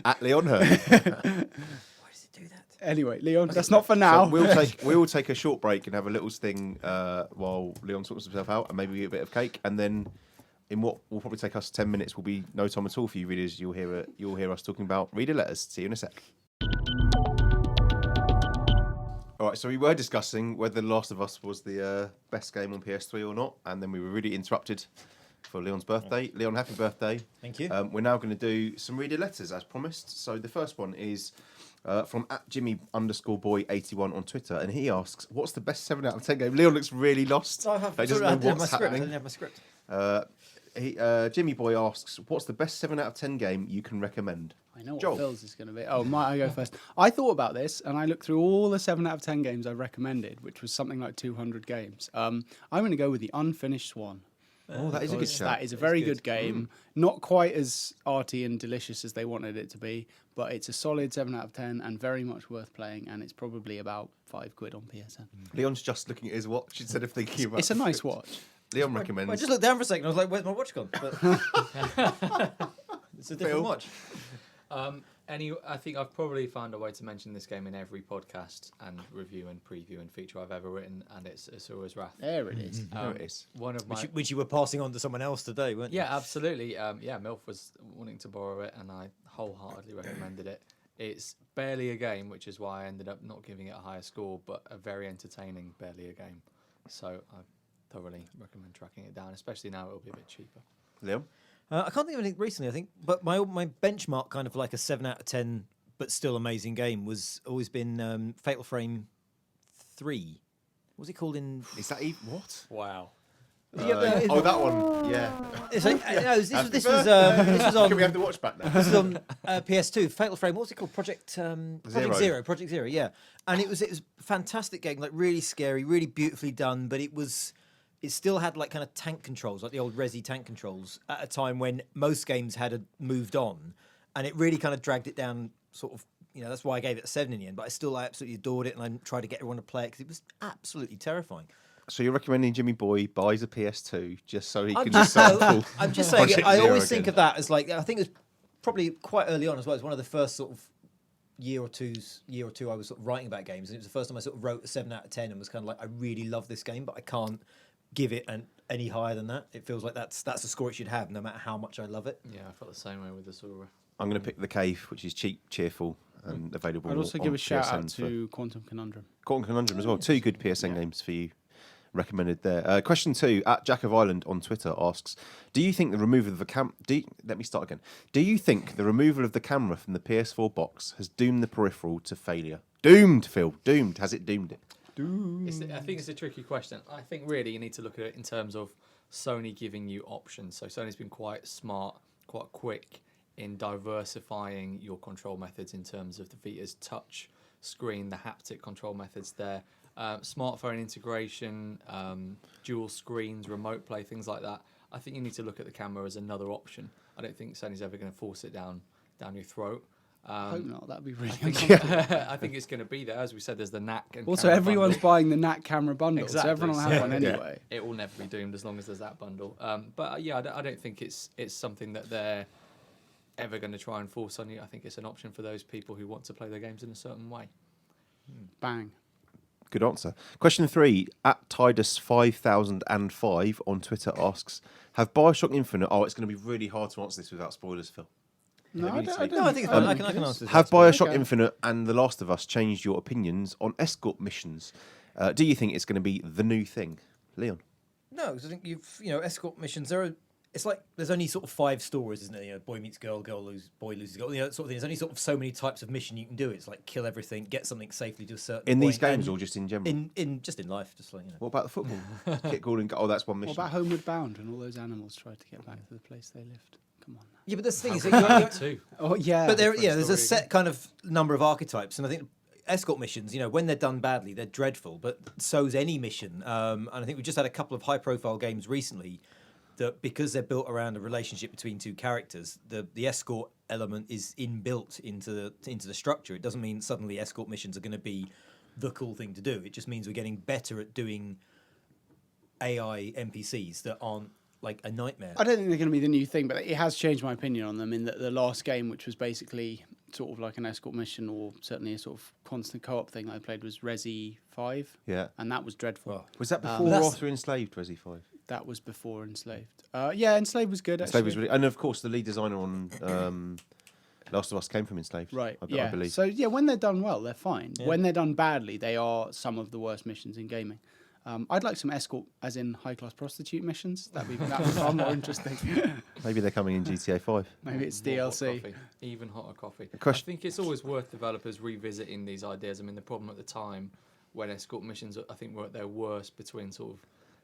at Leon Hearn. Why does it do that? Anyway, Leon, that's not for now. So we'll take a short break and have a little sting while Leon sorts himself out, and maybe eat a bit of cake, and then in what will probably take us 10 minutes will be no time at all for you readers. You'll hear us talking about reader letters. See you in a sec. All right, so we were discussing whether The Last of Us was the best game on PS3 or not, and then we were really interrupted for Leon's birthday. Leon, happy birthday. Thank you. We're now going to do some reader letters as promised. So the first one is from @Jimmy_boy81 on Twitter, and he asks, "What's the best 7 out of 10 game?" Leon looks really lost. I doesn't know what's I happening. didn't have my script. Jimmy Boy asks, "What's the best 7 out of 10 game you can recommend?" I know what Joel. Phil's is going to be. Oh, might I go first? I thought about this, and I looked through all the 7 out of 10 games I recommended, which was something like 200 games. I'm going to go with the Unfinished Swan. Oh, that is a good shout. That is a very good game. Not quite as arty and delicious as they wanted it to be, but it's a solid 7 out of 10 and very much worth playing, and it's probably about £5 on PSN. Leon's just looking at his watch instead of thinking about It's a nice watch. Leon recommends. I just looked down for a second. I was like, "Where's my watch gone?" But it's a different watch. I think I've probably found a way to mention this game in every podcast and review and preview and feature I've ever written, and it's Asura's Wrath. There it is. There it is. One of my Which you were passing on to someone else today, weren't you? Yeah, absolutely. Milf was wanting to borrow it, and I wholeheartedly recommended it. It's barely a game, which is why I ended up not giving it a higher score, but a very entertaining barely a game. So I thoroughly recommend tracking it down, especially now it'll be a bit cheaper. Leon? I can't think of anything recently, I think, but my benchmark kind of like a 7 out of 10, but still amazing game was always been Fatal Frame 3. What was it called in... Is that even... What? Wow. That one. Yeah. It's like, no, this was on... Can we have the watch back now? This was on PS2. Fatal Frame. What was it called? Project Zero. Project Zero. Yeah, and it was a fantastic game. Like really scary, really beautifully done. But it still had like kind of tank controls, like the old Resi tank controls, at a time when most games had moved on, and it really kind of dragged it down. Sort of, that's why I gave it a 7 in the end. But I absolutely adored it, and I tried to get everyone to play it because it was absolutely terrifying. So you're recommending Jimmy Boy buys a PS2 just so he can just sample? I'm just saying, Project I Zero always again. think of that as like, I think it was probably quite early on as well. It was one of the first sort of year or two I was sort of writing about games, and it was the first time I sort of wrote a 7 out of 10 and was kind of like, I really love this game, but I can't give it any higher than that. It feels like that's the score it should have, no matter how much I love it. Yeah, I felt the same way with Asura. I'm going to pick The Cave, which is cheap, cheerful, and available. I'd also on give a shout out PSN to Quantum Conundrum. Quantum Conundrum as well. 2 good PSN games for you. Recommended there. Question 2 @Jack of Ireland on Twitter asks, "Do you think the removal of the Let me start again. Do you think the removal of the camera from the PS4 box has doomed the peripheral to failure? Doomed, Phil. Doomed. Has it doomed it? I think it's a tricky question. I think really you need to look at it in terms of Sony giving you options. So Sony's been quite smart, quite quick in diversifying your control methods in terms of the Vita's touch screen, the haptic control methods there. Smartphone integration, dual screens, remote play, things like that. I think you need to look at the camera as another option. I don't think Sony's ever going to force it down your throat. I hope not. That'd be really I think it's going to be there. As we said, there's the Knack. And also, everyone's buying the Knack camera bundle, exactly. So everyone will have one anyway. It will never be doomed as long as there's that bundle. But yeah, I don't think it's something that they're ever going to try and force on you. I think it's an option for those people who want to play their games in a certain way. Bang. Good answer. Question 3 @Tidus5005 on Twitter asks, "Have BioShock Infinite..." Oh, it's going to be really hard to answer this without spoilers, Phil. No, I don't I think it's fine. I can answer this. Have BioShock Infinite and The Last of Us changed your opinions on escort missions? Do you think it's going to be the new thing, Leon? No, because I think escort missions. It's like there's only sort of 5 stories, isn't it? Boy meets girl, boy loses girl. Sort of thing. There's only sort of so many types of mission you can do. It's like kill everything, get something safely to a certain in point. These games, or just in general? Just in life, just like What about the football? Kick, goal, and go. That's one mission. What about Homeward Bound and all those animals tried to get back to the place they lived? Come on. Yeah, but the thing is, too. Oh yeah. But there's a set kind of number of archetypes, and I think escort missions, when they're done badly, they're dreadful. But so's any mission, and I think we just had a couple of high-profile games recently that, because they're built around a relationship between 2 characters, the escort element is inbuilt into the structure. It doesn't mean suddenly escort missions are going to be the cool thing to do. It just means we're getting better at doing AI NPCs that aren't like a nightmare. I don't think they're going to be the new thing, but it has changed my opinion on them in that the last game, which was basically sort of like an escort mission, or certainly a sort of constant co-op thing I played, was Resi 5. Yeah. And that was dreadful. Oh. Was that before or after Enslaved, Resi 5? That was before Enslaved. Yeah, Enslaved was good, Enslaved actually. was really... And, of course, the lead designer on Last of Us came from Enslaved. Right, I believe. So, yeah, when they're done well, they're fine. Yeah. When they're done badly, they are some of the worst missions in gaming. I'd like some escort, as in high-class prostitute missions. That'd be far more interesting. Maybe they're coming in GTA 5. Maybe it's More hot DLC. coffee, even hotter coffee. Question- I think it's always worth developers revisiting these ideas. I mean, the problem at the time when escort missions, I think, were at their worst between sort of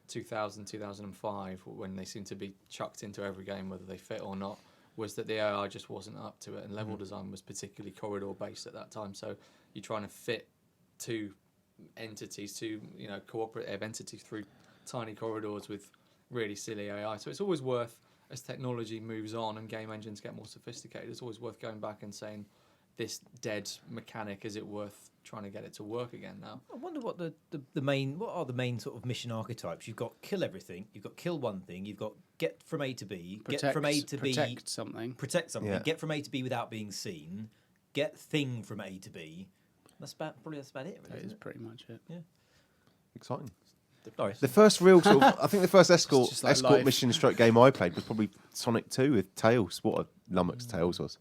2000, 2005, when they seem to be chucked into every game, whether they fit or not, was that the AI just wasn't up to it, and level design was particularly corridor-based at that time. So you're trying to fit two cooperative entities through tiny corridors with really silly AI. So it's always worth, as technology moves on and game engines get more sophisticated, it's always worth going back and saying, this dead mechanic, is it worth trying to get it to work again now? I wonder what what are the main sort of mission archetypes? You've got kill everything, you've got kill one thing, you've got get from A to B, get from A to B, protect something, yeah. Get from A to B without being seen, get thing from A to B. That's about it. Really, that is isn't it? pretty much it. Yeah. Exciting. Sorry. The first real sort of, I think the first escort just like life. mission stroke game I played was probably Sonic 2 with Tails. What a lummox Tails was.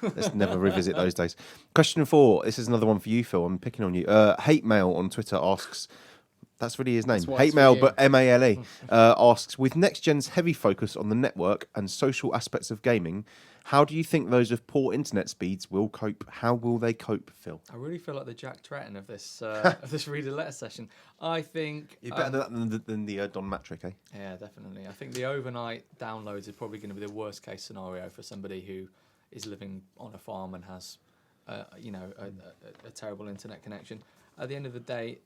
Let's never revisit those days. Question 4. This is another one for you, Phil. I'm picking on you. Hate Mail on Twitter asks, that's really his name. Hate Mail, but M-A-L-E. Asks, with next gen's heavy focus on the network and social aspects of gaming, how do you think those with poor internet speeds will cope? How will they cope, Phil? I really feel like the Jack Tretton of this reader letter session. I think You're better than the Don Matrick, eh? Yeah, definitely. I think the overnight downloads is probably going to be the worst case scenario for somebody who is living on a farm and has, a terrible internet connection. At the end of the day,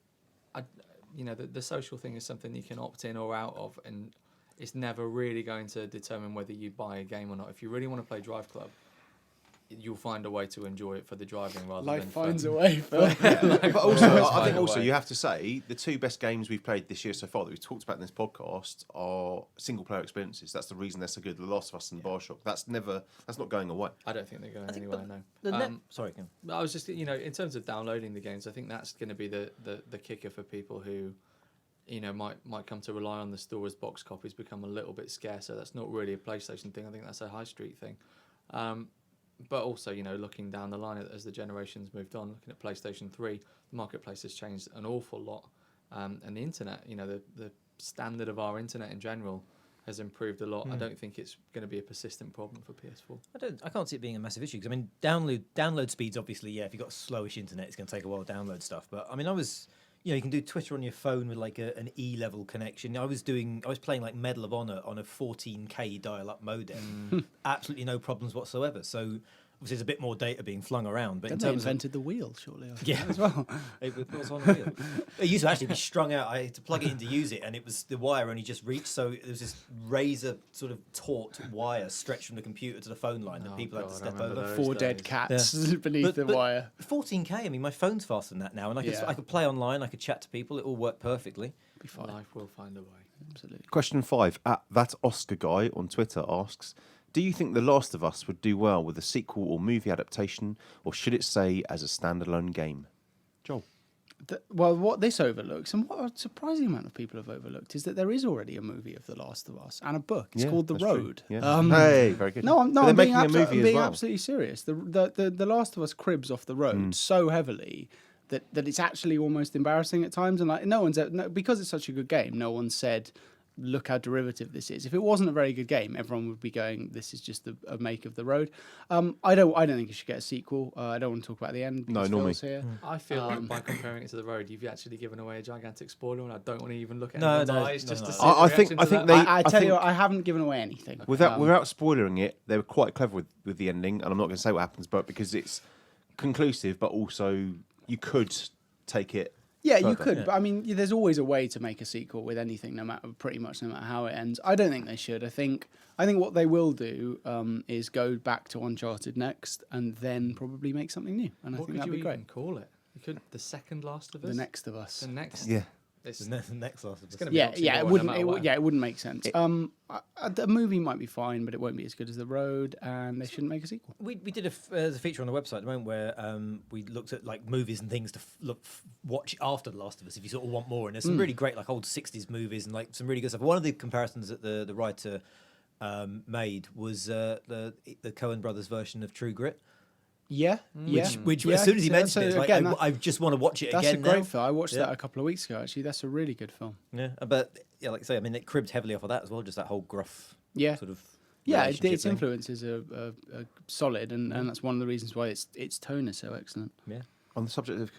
the social thing is something you can opt in or out of, and it's never really going to determine whether you buy a game or not. If you really want to play Driveclub, you'll find a way to enjoy it for the driving rather than... Life finds a way. But also, I think also you have to say the two best games we've played this year so far that we've talked about in this podcast are single-player experiences. That's the reason they're so good. The Last of Us and Bioshock. That's not going away. I don't think they're going anywhere, no. Sorry, Kim. I was just, in terms of downloading the games, I think that's going to be the kicker for people who... might come to rely on the store as box copies become a little bit scarcer. That's not really a PlayStation thing. I think that's a high street thing. But also, looking down the line as the generations moved on, looking at PlayStation 3, the marketplace has changed an awful lot. And the internet, the standard of our internet in general has improved a lot. I don't think it's going to be a persistent problem for PS4. I can't see it being a massive issue, because I mean, download speeds, obviously, yeah, if you've got slowish internet, it's going to take a while to download stuff. But I mean, you can do Twitter on your phone with like an E-level connection. I was playing like Medal of Honor on a 14K dial-up modem. Absolutely no problems whatsoever. So obviously there's a bit more data being flung around. But Then in they terms invented the wheel shortly after yeah, that as well. It was on the wheel. It used to actually be strung out. I had to plug it in to use it, and it was the wire only just reached. So there was this razor sort of taut wire stretched from the computer to the phone line that people had to step over. 4 dead cats beneath the wire. 14K. I mean, my phone's faster than that now, and I could play online. I could chat to people. It all worked perfectly. Be fine. Life will find a way. Absolutely. Question 5. That Oscar guy on Twitter asks, do you think The Last of Us would do well with a sequel or movie adaptation, or should it stay as a standalone game? Joel? What this overlooks, and what a surprising amount of people have overlooked, is that there is already a movie of The Last of Us and a book. It's called The Road. Yeah. Hey, very good. I'm being being well. absolutely serious. The Last of Us cribs off the road so heavily that it's actually almost embarrassing at times. And like because it's such a good game, no one said, look how derivative this is. If it wasn't a very good game, everyone would be going, this is just a make of The Road. I don't think you should get a sequel. I don't want to talk about the end. No, nor me. Here. I feel like by comparing it to The Road, you've actually given away a gigantic spoiler, and I don't want to even look at it. I think I tell you what, I haven't given away anything. Without spoiling it, they were quite clever with the ending, and I'm not going to say what happens, but because it's conclusive, but also you could take it. Yeah, you could, but I mean, there's always a way to make a sequel with anything, no matter how it ends. I don't think they should. I think what they will do is go back to Uncharted next, and then probably make something new. And I think that'd be great. Even call it? You could The Second Last of Us. The Next of Us. The Next. Yeah. It's The next Last of Us. It's going to be Yeah, an yeah, oxymoron it no wouldn't. matter what. Yeah, it wouldn't make sense. The movie might be fine, but it won't be as good as The Road, and they shouldn't make a sequel. We did there's a feature on the website at the moment where we looked at like movies and things to watch after The Last of Us if you sort of want more. And there's some really great like old 60s movies and like some really good stuff. One of the comparisons that the writer made was the Coen brothers version of True Grit. Yeah, Which as soon as he mentioned it, it's like, again, I just want to watch it that's again. a great now. film. I watched that a couple of weeks ago. Actually, that's a really good film. Yeah, but yeah, like I say, I mean, it cribbed heavily off of that as well. Just that whole gruff, sort of. Yeah, relationship its thing. influences are solid, and that's one of the reasons why its tone is so excellent. Yeah. On the subject of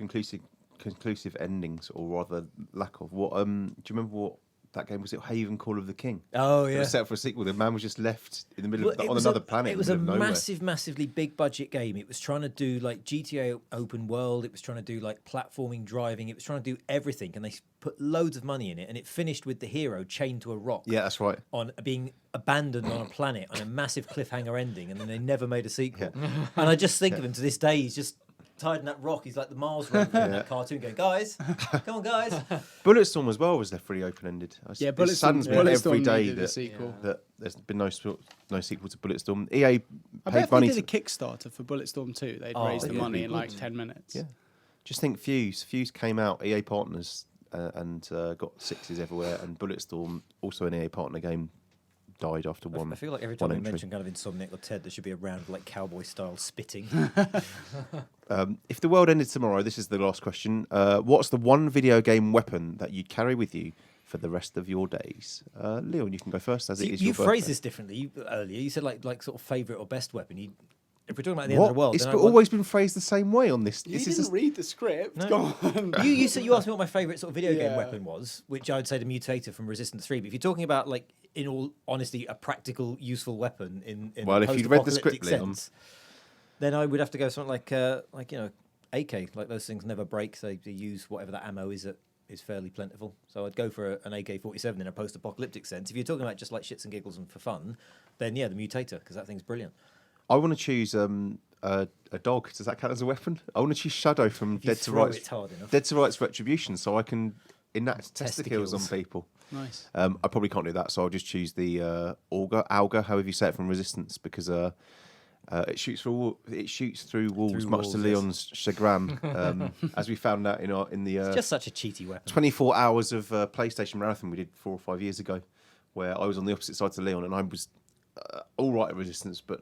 conclusive endings, or rather lack of, what do you remember what that game was? It Haven Call of the King. Oh It yeah. was set for a sequel. The man was just left in the middle of It on was another planet. It was in a the middle of nowhere. massively big budget game. It was trying to do like GTA open world. It was trying to do like platforming, driving. It was trying to do everything, and they put loads of money in it. And it finished with the hero chained to a rock. Yeah, that's right. On being abandoned on a planet on a massive cliffhanger ending, and then they never made a sequel. And I just think of him to this day. He's just tied in that rock. He's like the Mars rover in that cartoon, going, "Guys, come on, guys." Bulletstorm as well was left really open ended. Yeah, It saddens me Bulletstorm every day needed a that, sequel. that there's been no sequel to Bulletstorm. EA I paid bet money if they to. did a Kickstarter for Bulletstorm 2, they'd raise the yeah. money in like 10 minutes. Yeah. Just think Fuse. Fuse came out, EA partners, and got sixes everywhere. And Bulletstorm, also an EA partner game, died after one. I feel like every time we mention kind of Insomniac or Ted, there should be a round of like cowboy style spitting. If the world ended tomorrow, this is the last question. What's the one video game weapon that you'd carry with you for the rest of your days? Leon, you can go first, as it is your You birthday. phrased this differently earlier. You said like sort of favourite or best weapon. If we're talking about the end of the world, It's then always been phrased the same way on this. You This didn't is read the script. No. Go on. you said you asked me what my favourite sort of video game Yeah. weapon was, which I would say the Mutator from Resistance 3. But if you're talking about like, in all honesty, a practical, useful weapon in Well, if you'd read the post-apocalyptic script, Leon. sense, then I would have to go something like AK. Like those things never break. So they use whatever that ammo is that is fairly plentiful. So I'd go for an AK-47 in a post-apocalyptic sense. If you're talking about just like shits and giggles and for fun, then yeah, the Mutator, because that thing's brilliant. I want to choose a dog. Does that count as a weapon? I want to choose Shadow from If you throw it hard enough. Dead to Rights Retribution, so I can enact testicles on Testicles. people. Nice. I probably can't do that, so I'll just choose the Auger, however you say it, from Resistance, because it shoots through walls, much to walls, Leon's chagrin, as we found out in the It's just such a cheaty weapon. 24 hours of PlayStation marathon we did 4 or 5 years ago, where I was on the opposite side to Leon, and I was all right at Resistance, but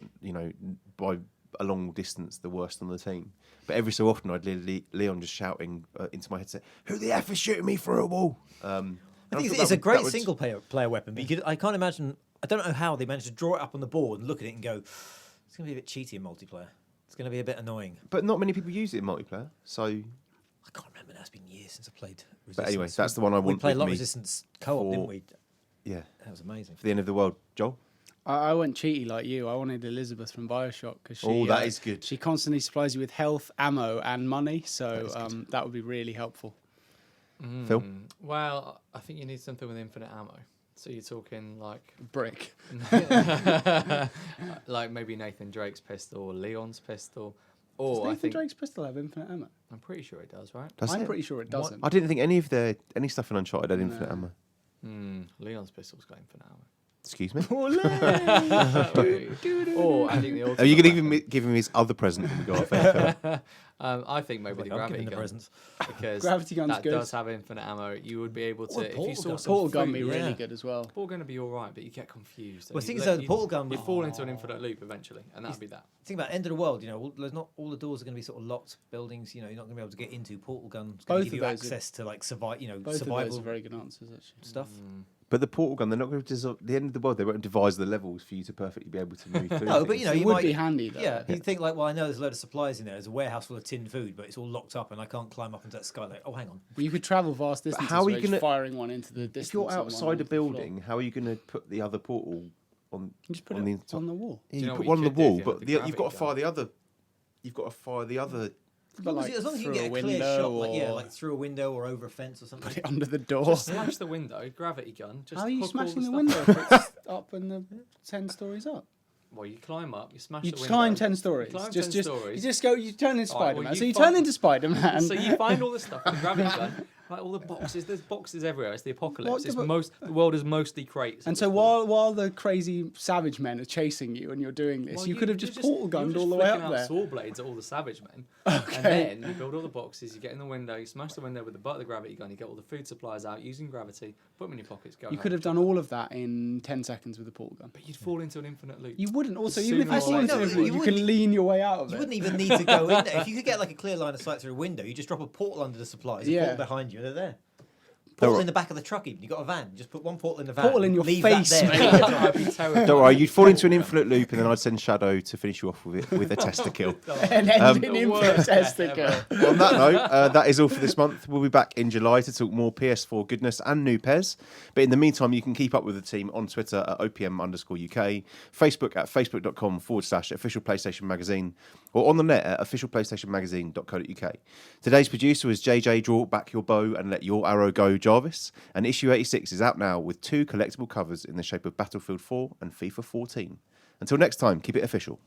by a long distance the worst on the team. But every so often I'd Leon just shouting into my headset, "Who the F is shooting me through a wall?" I think it's a great single player weapon, but I can't imagine. I don't know how they managed to draw it up on the board and look at it and go, "It's going to be a bit cheaty in multiplayer. It's going to be a bit annoying." But not many people use it in multiplayer, so. I can't remember. Now it's been years since I played Resistance. But anyway, that's the one I want. We played a lot of with me Resistance co-op, didn't we? Yeah, that was amazing. For the end of the world, Joel. I went cheaty like you. I wanted Elizabeth from Bioshock because she. Oh, that is good. She constantly supplies you with health, ammo, and money, so that would be really helpful. Phil? Well, I think you need something with infinite ammo. So you're talking like brick, like maybe Nathan Drake's pistol or Leon's pistol, Does or I Nathan think Drake's pistol have infinite ammo? I'm pretty sure it does, right? I'm pretty sure it doesn't. I didn't think any stuff in Uncharted had infinite ammo. Leon's pistol's got infinite ammo. Excuse me. Or I think the Are you going to give him his other present when we go off air? I think maybe Like, the I'm gravity giving the gun, presents. because Gravity gun's that good. does have infinite ammo. You would be able to, if you saw some portal gun food, be really good as well. Portal gun would be all right, but you get confused. Well, and the thing you is, let- though, the portal gun you would- fall into an infinite loop eventually, and that'd be that. Think about end of the world. There's not all the doors are going to be sort of locked buildings. You're not going to be able to get into. Portal guns going Both to give of you those access to like Both of those survival are very good answers, actually. stuff. But the portal gun, they're not going to the end of the world. They won't devise the levels for you to perfectly be able to move through. No, but things. you It you would might be handy, though. Yeah, you think like, well, I know there's a load of supplies in there. There's a warehouse full of tinned food, but it's all locked up, and I can't climb up into that sky. Like, oh, hang on. Well, you could travel vast distances. how are you by just gonna- firing one into the distance? If you're and one outside onto a the floor? building, how are you going to put the other portal on? You just put on it on the wall. Yeah, Do you you know put what one you on the could do if wall, you but had the you've got to gravity fire the other. You've got to fire the other. But like As long as you through can a get a clear window shot, or like through a window or over a fence or something. put it under the door. Just smash the window, gravity gun. Just How are you hook all smashing the stuff window up. if it's up and the 10 stories up? Well, you climb up, you smash You the window. climb 10 stories. You climb just, 10 stories. You just go. You turn into All right, Spider-Man. well, so you you turn find- into Spider-Man. So you find all the stuff with the gravity gun, Like all the boxes, there's boxes everywhere. It's the apocalypse. What It's the- the world is mostly crates. And so while the crazy savage men are chasing you and you're doing this, Well, you could have just you're portal gunned all the way flicking up out there. saw blades at all the savage men. Okay. And then you build all the boxes, you get in the window, you smash the window with the butt of the gravity gun, you get all the food supplies out using gravity, put them in your pockets, go You home. could have done all of that in 10 seconds with a portal gun. But you'd fall into an infinite loop. You wouldn't. Also, Sooner even if you or fall into later. an infinite loop, you can lean your way out of You it. wouldn't even need to go in there. If you could get like a clear line of sight through a window, you just drop a portal under the supplies, a Yeah. portal behind you, and they're there. Portal in the back of the truck even. You've got a van. Just put one portal in the van. Portal in your leave face, that mate. there. I'd be terrified. Don't worry, you'd fall into an infinite loop, and then I'd send Shadow to finish you off with a testicle. An engine infinite testicle. On that note, that is all for this month. We'll be back in July to talk more PS4 goodness and new PES. But in the meantime, you can keep up with the team on Twitter at OPM_UK, Facebook at facebook.com/official PlayStation Magazine, or on the net at officialplaystationmagazine.co.uk. Today's producer was JJ Draw Back Your Bow and Let Your Arrow Go Jarvis, and issue 86 is out now with 2 collectible covers in the shape of Battlefield 4 and FIFA 14. Until next time, keep it official.